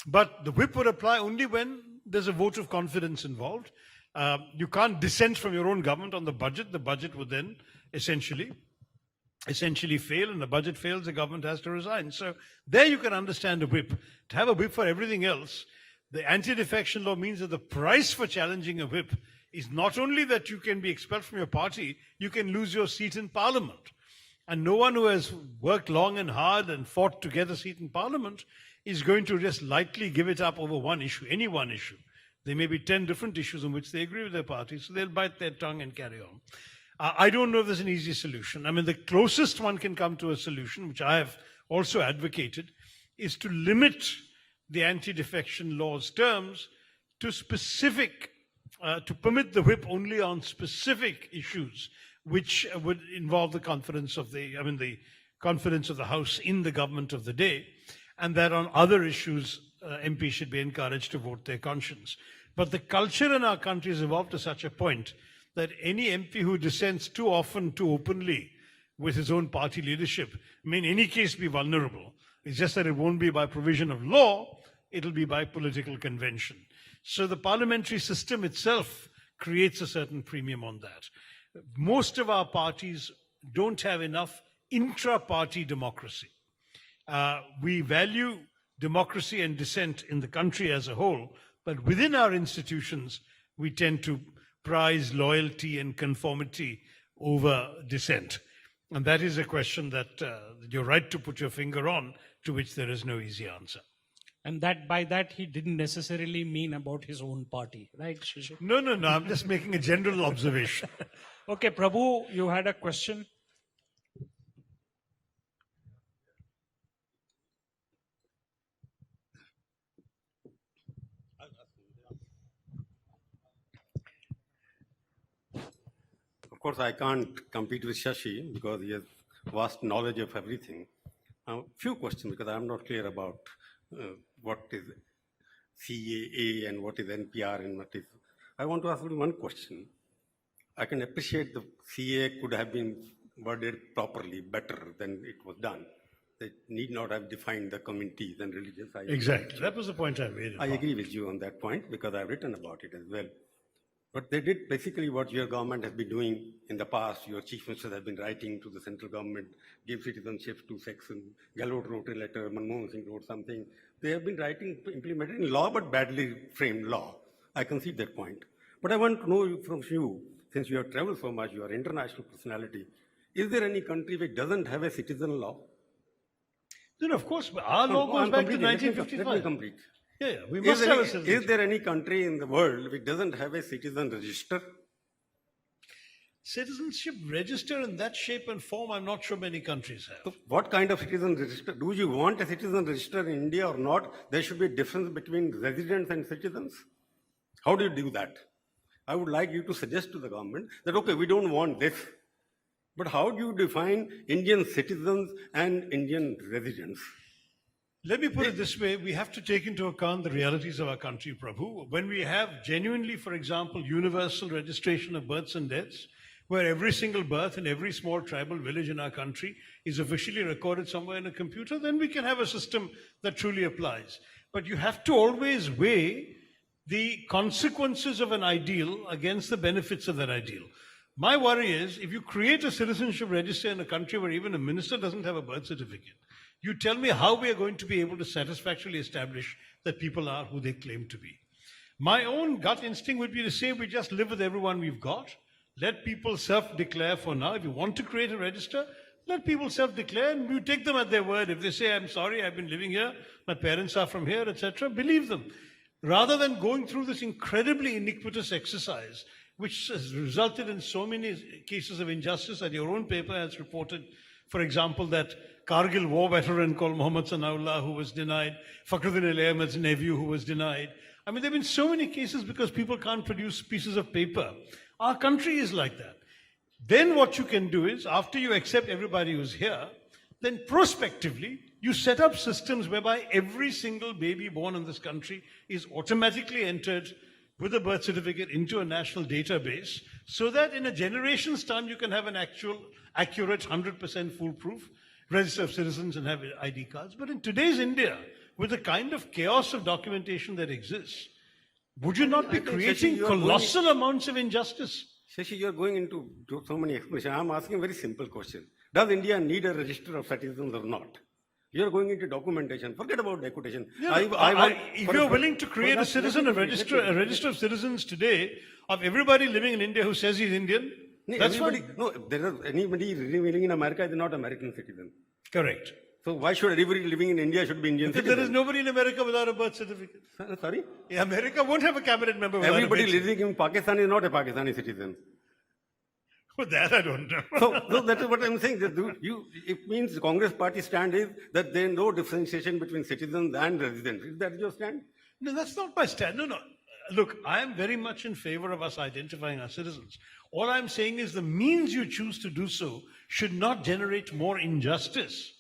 But the whip would apply only when there's a vote of confidence involved. You can't dissent from your own government on the budget. The budget would then essentially fail, and the budget fails, the government has to resign. So there you can understand a whip. To have a whip for everything else, the anti-defection law means that the price for challenging a whip is not only that you can be expelled from your party, you can lose your seat in parliament. And no one who has worked long and hard and fought to get a seat in parliament is going to just lightly give it up over one issue, any one issue. There may be 10 different issues on which they agree with their party, so they'll bite their tongue and carry on. I don't know if there's an easy solution. I mean, the closest one can come to a solution, which I have also advocated, is to limit the anti-defection law's terms to specific, to permit the whip only on specific issues, which would involve the confidence of the House in the government of the day, and that on other issues, MPs should be encouraged to vote their conscience. But the culture in our country has evolved to such a point that any MP who dissents too often, too openly with his own party leadership may in any case be vulnerable. It's just that it won't be by provision of law, it'll be by political convention. So the parliamentary system itself creates a certain premium on that. Most of our parties don't have enough intra-party democracy. We value democracy and dissent in the country as a whole, but within our institutions, we tend to prize loyalty and conformity over dissent. And that is a question that you're right to put your finger on, to which there is no easy answer. And that by that, he didn't necessarily mean about his own party, right, Shashi? No, I'm just making a general observation. Okay, Prabhu, you had a question? Of course, I can't compete with Shashi because he has vast knowledge of everything. Few questions, because I'm not clear about what is CAA and what is NPR and what is... I want to ask only one question. I can appreciate the CAA could have been worded properly, better than it was done. They need not have defined the communities and religions. Exactly. That was the point I made. I agree with you on that point because I've written about it as well. But they did basically what your government has been doing in the past. Your chief ministers have been writing to the central government, give citizenship to sections. Gehlot wrote a letter, Manmohan Singh wrote something. They have been writing, implemented in law, but badly framed law. I concede that point. But I want to know from you, since you have traveled so much, you are an international personality, is there any country which doesn't have a citizen law? Then of course, our law goes back to 1955. Let me complete. Yeah, we must have a citizenship. Is there any country in the world which doesn't have a citizen register? Citizenship register in that shape and form, I'm not sure many countries have. So what kind of citizen register? Do you want a citizen register in India or not? There should be a difference between residents and citizens. How do you do that? I would like you to suggest to the government that, okay, we don't want this. But how do you define Indian citizens and Indian residents? Let me put it this way. We have to take into account the realities of our country, Prabhu. When we have genuinely, for example, universal registration of births and deaths, where every single birth in every small tribal village in our country is officially recorded somewhere in a computer, then we can have a system that truly applies. But you have to always weigh the consequences of an ideal against the benefits of that ideal. My worry is, if you create a citizenship register in a country where even a minister doesn't have a birth certificate, you tell me how we are going to be able to satisfactorily establish that people are who they claim to be. My own gut instinct would be to say we just live with everyone we've got. Let people self-declare for now. If you want to create a register, let people self-declare and you take them at their word. If they say, I'm sorry, I've been living here, my parents are from here, etc., believe them. Rather than going through this incredibly iniquitous exercise, which has resulted in so many cases of injustice that your own paper has reported, for example, that Kargil war veteran called Muhammad Sanaullah who was denied, Fakhruddin Ali Ahmed's nephew who was denied. I mean, there have been so many cases because people can't produce pieces of paper. Our country is like that. Then what you can do is, after you accept everybody who's here, then prospectively, you set up systems whereby every single baby born in this country is automatically entered with a birth certificate into a national database, so that in a generation's time, you can have an accurate 100% foolproof register of citizens and have ID cards. But in today's India, with the kind of chaos of documentation that exists, would you not be creating colossal amounts of injustice? Shashi, you are going into so many explanations. I am asking a very simple question. Does India need a register of citizens or not? You are going into documentation. Forget about declaration. If you are willing to create a register of citizens today of everybody living in India who says he's Indian, that's fine. No, there is anybody living in America is not American citizen. Correct. So why should everybody living in India should be Indian Because citizen? there is nobody in America without a birth certificate. Sorry? Yeah, America won't have a cabinet member without Everybody a birth living in Pakistan is not a Pakistani citizen. Well, that I don't know. So that is what I'm saying. That it means the Congress party stand is that there is no differentiation between citizens and residents. Is that your stand? No, that's not my stand. No. Look, I am very much in favor of us identifying our citizens. All I'm saying is the means you choose to do so should not generate more injustice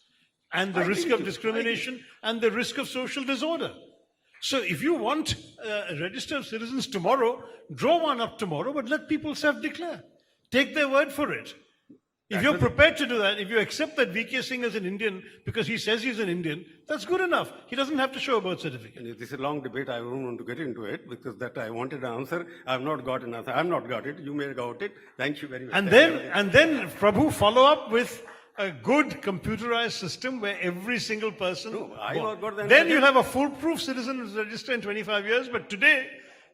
and the risk of discrimination and the risk of social disorder. So if you want a register of citizens tomorrow, draw one up tomorrow, but let people self-declare. Take their word for it. If you're prepared to do that, if you accept that VK Singh is an Indian because he says he's an Indian, that's good enough. He doesn't have to show a birth certificate. And this is a long debate. I don't want to get into it because that I wanted an answer. I have not got an answer. I have not got it. You may have got it. Thank you very much. And then Prabhu, follow up with a good computerized system where every single person... Then you'll have a foolproof citizen register in 25 years, but today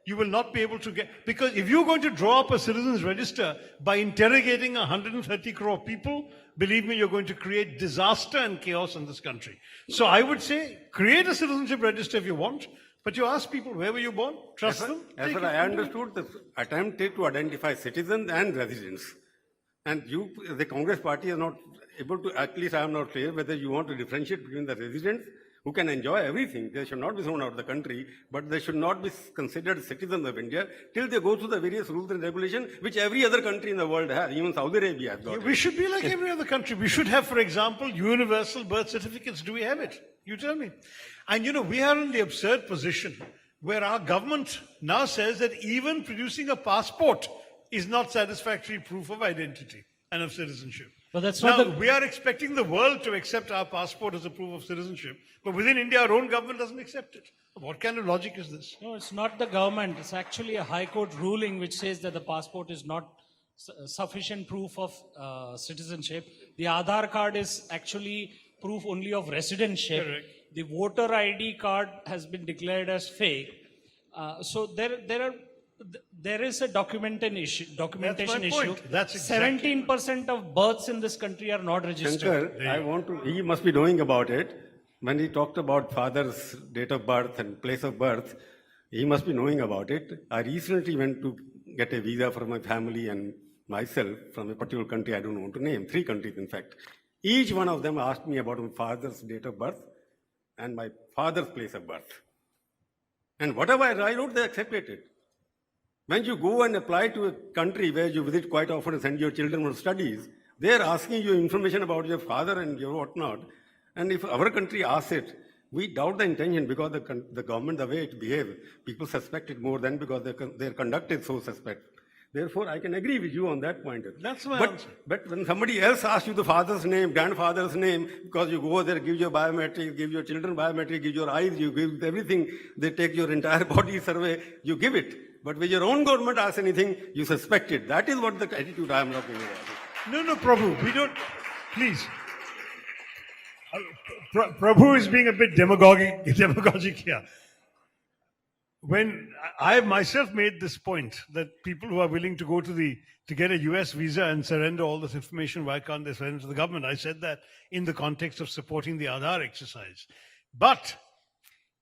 you will not be able to get... Because if you're going to draw up a citizen's register by interrogating 130 crore people, believe me, you're going to create disaster and chaos in this country. So I would say, create a citizenship register if you want, but you ask people, where were you born? Trust them. As far as I understood, the attempt is to identify citizens and residents. And you, the Congress party, is not able to, at least I am not clear whether you want to differentiate between the residents who can enjoy everything. They should not be thrown out of the country, but they should not be considered citizens of India till they go through the various rules and regulations which every other country in the world has, even Saudi Arabia has got. We should be like every other country. We should have, for example, universal birth certificates. Do we have it? You tell me. And we are in the absurd position where our government now says that even producing a passport is not satisfactory proof of identity and of citizenship. But that's now, not we are expecting the world to accept our passport as a proof of citizenship, but within India, our own government doesn't accept it. What kind of logic is this? No, it's not the government. It's actually a High Court ruling which says that the passport is not sufficient proof of citizenship. The Aadhaar card is actually proof only of residentship. Correct. The voter ID card has been declared as fake. So there is a documentation issue. That's exactly 17% of births in this country are not registered. Shankar, he must be knowing about it. When he talked about father's date of birth and place of birth, he must be knowing about it. I recently went to get a visa for my family and myself from a particular country I don't want to name, 3 countries in fact. Each one of them asked me about my father's date of birth and my father's place of birth. And whatever I wrote, they accepted it. When you go and apply to a country where you visit quite often and send your children for studies, they are asking you information about your father and your whatnot. And if our country asks it, We doubt the intention because the government, the way it behaves, people suspect it more than because their conduct is so suspect. Therefore, I can agree with you on that point. That's my but, answer. But when somebody else asks you the father's name, grandfather's name, because you go there, give your biometric, give your children biometric, give your eyes, you give everything, they take your entire body survey, you give it. But when your own government asks anything, you suspect it. That is what the attitude I am talking about. No, Prabhu, we don't, please. Prabhu is being a bit demagogic here. When I myself made this point that people who are willing to go to get a US visa and surrender all this information, why can't they surrender to the government? I said that in the context of supporting the Aadhaar exercise. But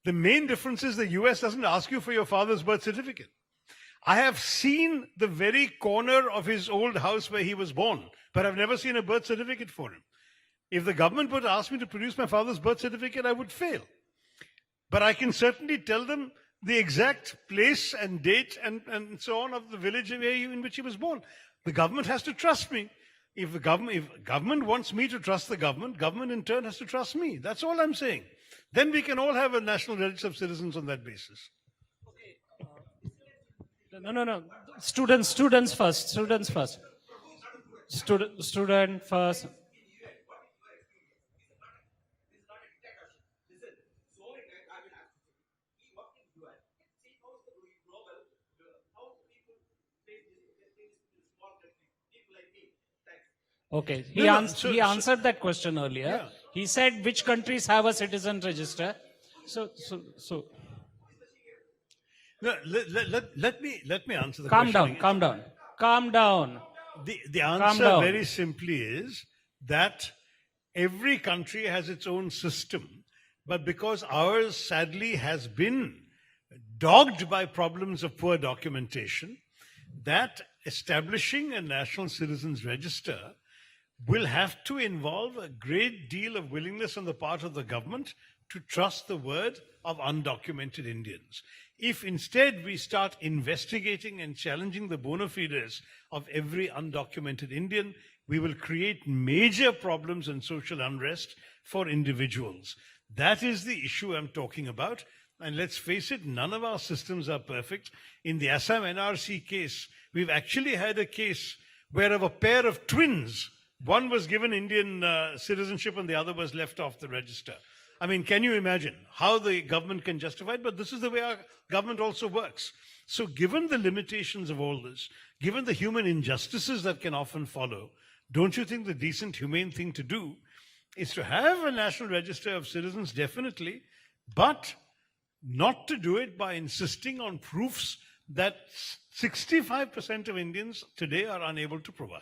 the main difference is the US doesn't ask you for your father's birth certificate. I have seen the very corner of his old house where he was born, but I've never seen a birth certificate for him. If the government were to ask me to produce my father's birth certificate, I would fail. But I can certainly tell them the exact place and date and so on of the village in which he was born. The government has to trust me. If government wants me to trust the government in turn has to trust me. That's all I'm saying. Then we can all have a national register of citizens on that basis. No. Students first. Student first. Okay, he answered that question earlier. Yeah. He said which countries have a citizen register. So. No, let me answer the Calm question. Calm down. The answer very simply is that every country has its own system, but because ours sadly has been dogged by problems of poor documentation, that establishing a national citizens register will have to involve a great deal of willingness on the part of the government to trust the word of undocumented Indians. If instead we start investigating and challenging the bona fides of every undocumented Indian, we will create major problems and social unrest for individuals. That is the issue I'm talking about. And let's face it, none of our systems are perfect. In the Assam NRC case, we've actually had a case where of a pair of twins, one was given Indian citizenship and the other was left off the register. I mean, can you imagine how the government can justify it? But this is the way our government also works. So given the limitations of all this, given the human injustices that can often follow, don't you think the decent, humane thing to do is to have a national register of citizens, definitely, but not to do it by insisting on proofs that 65% of Indians today are unable to provide?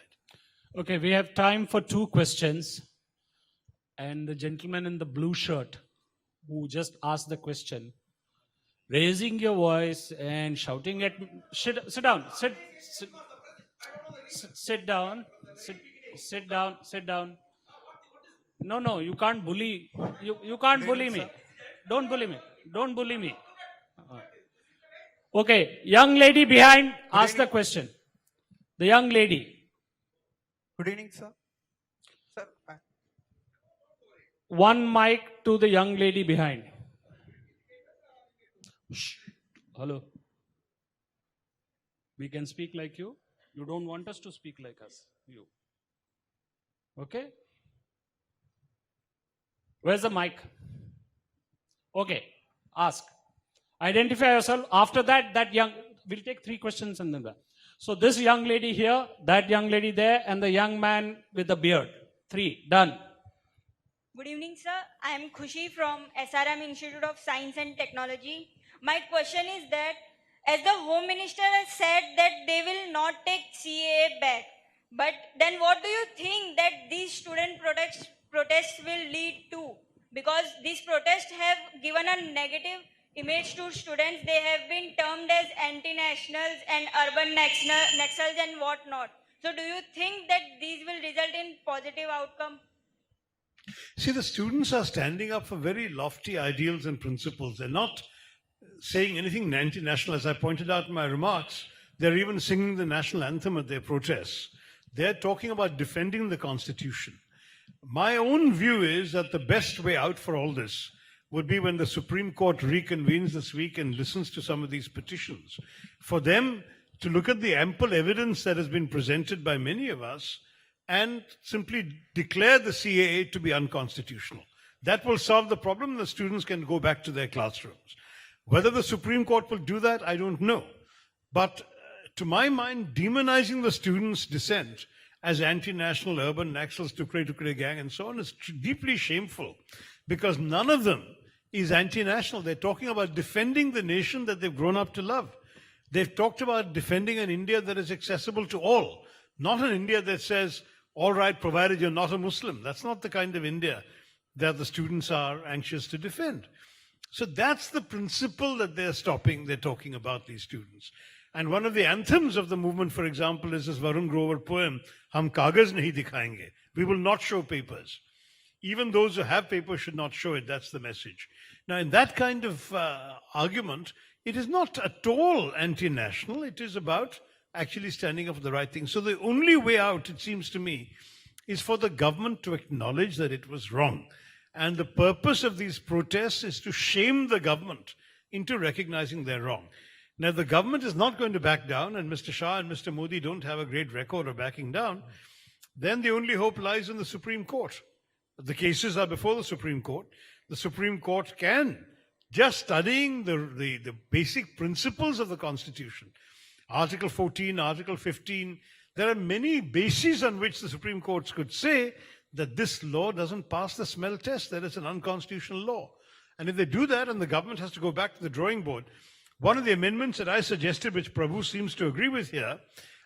Okay, we have time for 2 questions. And the gentleman in the blue shirt who just asked the question, raising your voice and shouting at me. Sit down. Sit down. No, you can't bully. You can't bully me. Don't bully me. Okay, young lady behind, ask the question. The young lady. Good evening, sir. Sir, One mic to the young lady behind. Shh. Hello. We can speak like you. You don't want us to speak like us. You. Okay? Where's the mic? Okay. Ask. Identify yourself. After that, we'll take 3 questions and then that. So this young lady here, that young lady there, and the young man with the beard. 3. Done. Good evening, sir. I am Khushi from SRM Institute of Science and Technology. My question is that, as the Home Minister has said that they will not take CAA back, but then what do you think that these student protests will lead to? Because these protests have given a negative image to students. They have been termed as anti-nationals and urban naxals and whatnot. So do you think that these will result in positive outcome? See, the students are standing up for very lofty ideals and principles. They're not saying anything anti-national, as I pointed out in my remarks. They're even singing the national anthem at their protests. They're talking about defending the Constitution. My own view is that the best way out for all this would be when the Supreme Court reconvenes this week and listens to some of these petitions, for them to look at the ample evidence that has been presented by many of us and simply declare the CAA to be unconstitutional. That will solve the problem. The students can go back to their classrooms. Whether the Supreme Court will do that, I don't know. But to my mind, demonizing the students' dissent as anti-national, urban, Naxals, Tukre gang, and so on is deeply shameful, because none of them is anti-national. They're talking about defending the nation that they've grown up to love. They've talked about defending an India that is accessible to all, not an India that says, all right, provided you're not a Muslim. That's not the kind of India that the students are anxious to defend. So that's the principle that they're talking about, these students. And one of the anthems of the movement, for example, is this Varun Grover poem, Hum Kagaz Nahi Dikhayenge. We will not show papers. Even those who have papers should not show it. That's the message. Now, in that kind of argument, it is not at all anti-national. It is about actually standing up for the right thing. So the only way out, it seems to me, is for the government to acknowledge that it was wrong. And the purpose of these protests is to shame the government into recognizing they're wrong. Now, the government is not going to back down, and Mr. Shah and Mr. Modi don't have a great record of backing down. Then the only hope lies in the Supreme Court. The cases are before the Supreme Court. The Supreme Court can, just studying the basic principles of the Constitution, Article 14, Article 15, there are many bases on which the Supreme Court could say that this law doesn't pass the smell test, that it's an unconstitutional law. And if they do that, and the government has to go back to the drawing board, one of the amendments that I suggested, which Prabhu seems to agree with here,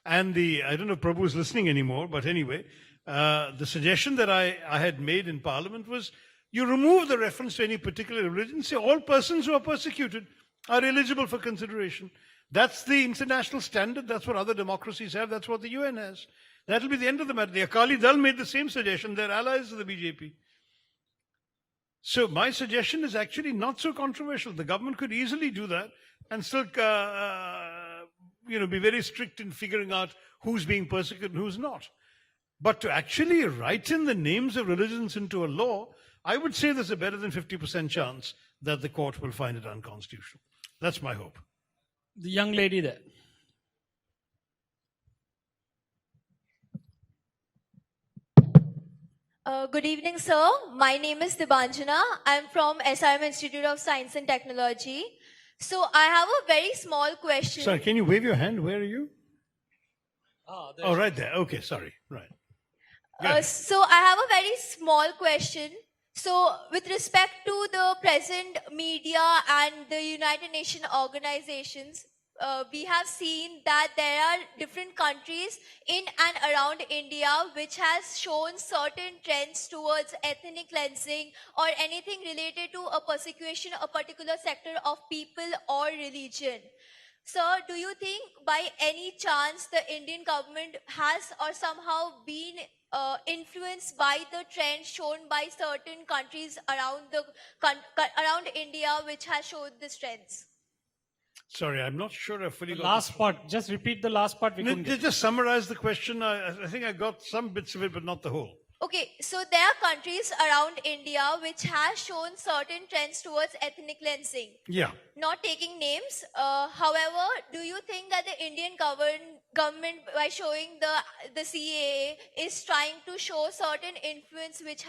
and I don't know if Prabhu is listening anymore, but anyway, the suggestion that I had made in Parliament was, you remove the reference to any particular religion, say all persons who are persecuted are eligible for consideration. That's the international standard. That's what other democracies have. That's what the UN has. That'll be the end of the matter. The Akali Dal made the same suggestion. They're allies of the BJP. So my suggestion is actually not so controversial. The government could easily do that and still, be very strict in figuring out who's being persecuted and who's not. But to actually write in the names of religions into a law, I would say there's a better than 50% chance that the court will find it unconstitutional. That's my hope. The young lady there. Good evening, sir. My name is Dibanjana. I'm from SRM Institute of Science and Technology. So I have a very small question. Sorry, can you wave your hand? Where are you? There's Oh, right there. Okay, sorry. Right. So I have a very small question. So with respect to the present media and the United Nations organizations, we have seen that there are different countries in and around India which has shown certain trends towards ethnic cleansing or anything related to a persecution of a particular sector of people or religion. Sir, do you think by any chance the Indian government has or somehow been influenced by the trend shown by certain countries around India which has shown these trends? Sorry, I'm not sure I fully got last part. Just repeat the last part. We couldn't get. Just summarize the question. I think I got some bits of it, but not the whole. Okay, so there are countries around India which has shown certain trends towards ethnic cleansing. Yeah. Not taking names. However, do you think that the Indian government, by showing the CAA, is trying to show certain influence which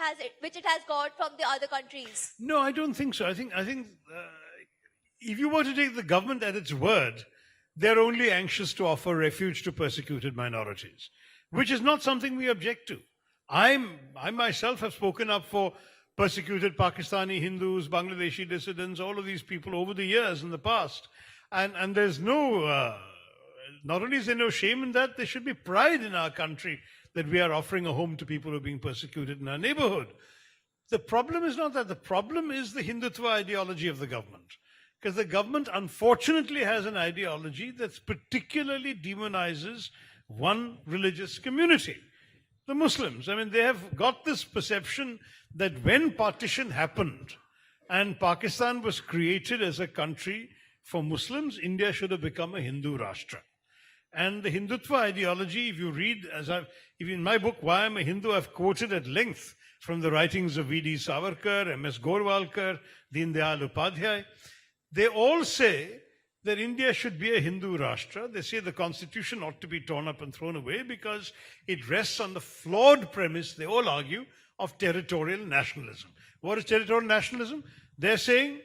it has got from the other countries? No, I don't think so. I think if you were to take the government at its word, they're only anxious to offer refuge to persecuted minorities, which is not something we object to. I myself have spoken up for persecuted Pakistani Hindus, Bangladeshi dissidents, all of these people over the years in the past. And there's not only is there no shame in that, there should be pride in our country that we are offering a home to people who are being persecuted in our neighborhood. The problem is not that. The problem is the Hindutva ideology of the government. Because the government, unfortunately, has an ideology that particularly demonizes one religious community, the Muslims. I mean, they have got this perception that when partition happened and Pakistan was created as a country for Muslims, India should have become a Hindu Rashtra. And the Hindutva ideology, if you read, in my book, Why I'm a Hindu, I've quoted at length from the writings of V.D. Savarkar, M.S. Gorwalkar, Deen Dayal Upadhyay. They all say that India should be a Hindu Rashtra. They say the constitution ought to be torn up and thrown away because it rests on the flawed premise, they all argue, of territorial nationalism. What is territorial nationalism? They're saying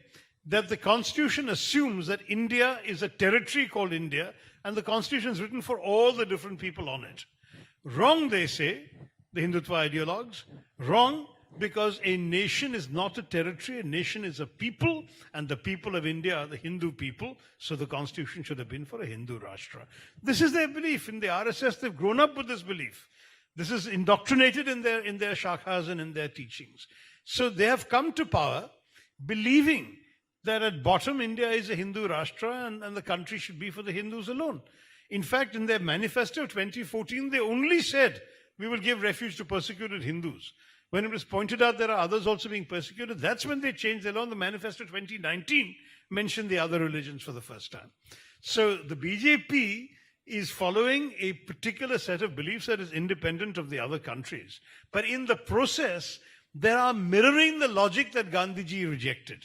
that the constitution assumes that India is a territory called India and the constitution is written for all the different people on it. Wrong, they say, the Hindutva ideologues. Wrong, because a nation is not a territory, a nation is a people, and the people of India are the Hindu people, so the constitution should have been for a Hindu Rashtra. This is their belief. In the RSS, they've grown up with this belief. This is indoctrinated in their shakhas and in their teachings. So they have come to power believing that at bottom India is a Hindu Rashtra and the country should be for the Hindus alone. In fact, in their manifesto of 2014, they only said, we will give refuge to persecuted Hindus. When it was pointed out there are others also being persecuted, that's when they changed their law. The manifesto 2019 mentioned the other religions for the first time. So the BJP is following a particular set of beliefs that is independent of the other countries. But in the process, they are mirroring the logic that Gandhiji rejected.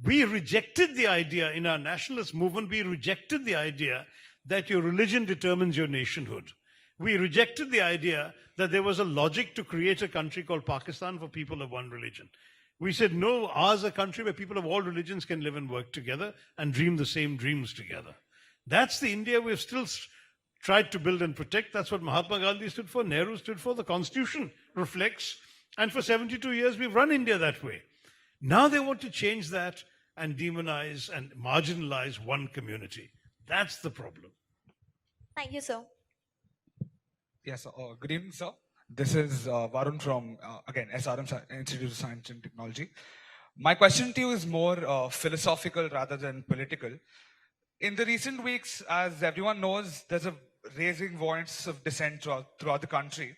We rejected the idea in our nationalist movement, we rejected the idea that your religion determines your nationhood. We rejected the idea that there was a logic to create a country called Pakistan for people of one religion. We said, no, ours is a country where people of all religions can live and work together and dream the same dreams together. That's the India we've still tried to build and protect. That's what Mahatma Gandhi stood for, Nehru stood for, the Constitution reflects. And for 72 years, we've run India that way. Now they want to change that and demonize and marginalize one community. That's the problem. Thank you, sir. Yes, good evening, sir. This is Varun from, again, SRM Institute of Science and Technology. My question to you is more philosophical rather than political. In the recent weeks, as everyone knows, there's a raising voice of dissent throughout the country.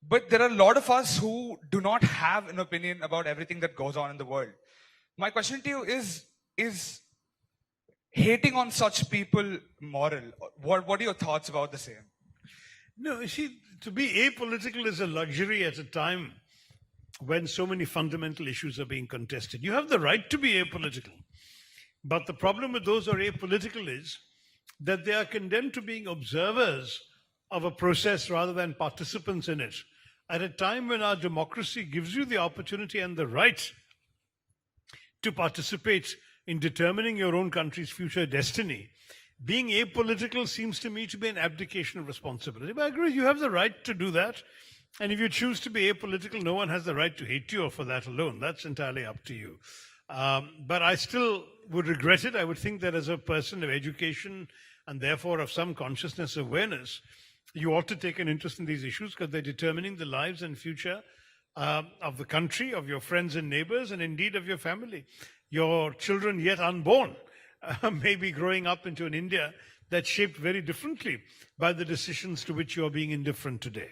But there are a lot of us who do not have an opinion about everything that goes on in the world. My question to you is hating on such people moral? What are your thoughts about the same? No, you see, to be apolitical is a luxury at a time when so many fundamental issues are being contested. You have the right to be apolitical. But the problem with those who are apolitical is that they are condemned to being observers of a process rather than participants in it. At a time when our democracy gives you the opportunity and the right to participate in determining your own country's future destiny, being apolitical seems to me to be an abdication of responsibility. But I agree, you have the right to do that. And if you choose to be apolitical, no one has the right to hate you for that alone. That's entirely up to you. But I still would regret it. I would think that as a person of education and therefore of some consciousness awareness, you ought to take an interest in these issues because they're determining the lives and future of the country, of your friends and neighbors, and indeed of your family. Your children yet unborn may be growing up into an India that's shaped very differently by the decisions to which you are being indifferent today.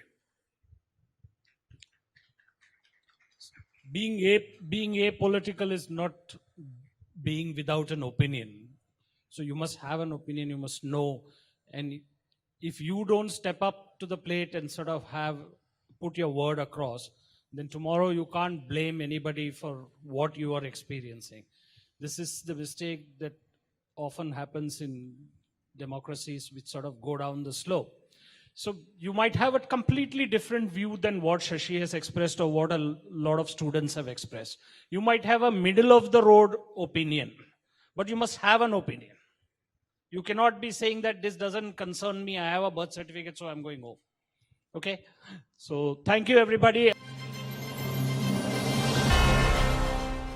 Being apolitical is not being without an opinion. So you must have an opinion, you must know. And if you don't step up to the plate and sort of put your word across, then tomorrow you can't blame anybody for what you are experiencing. This is the mistake that often happens in democracies which sort of go down the slope. So you might have a completely different view than what Shashi has expressed or what a lot of students have expressed. You might have a middle of the road opinion, but you must have an opinion. You cannot be saying that this doesn't concern me, I have a birth certificate, so I'm going home. Okay? So thank you, everybody.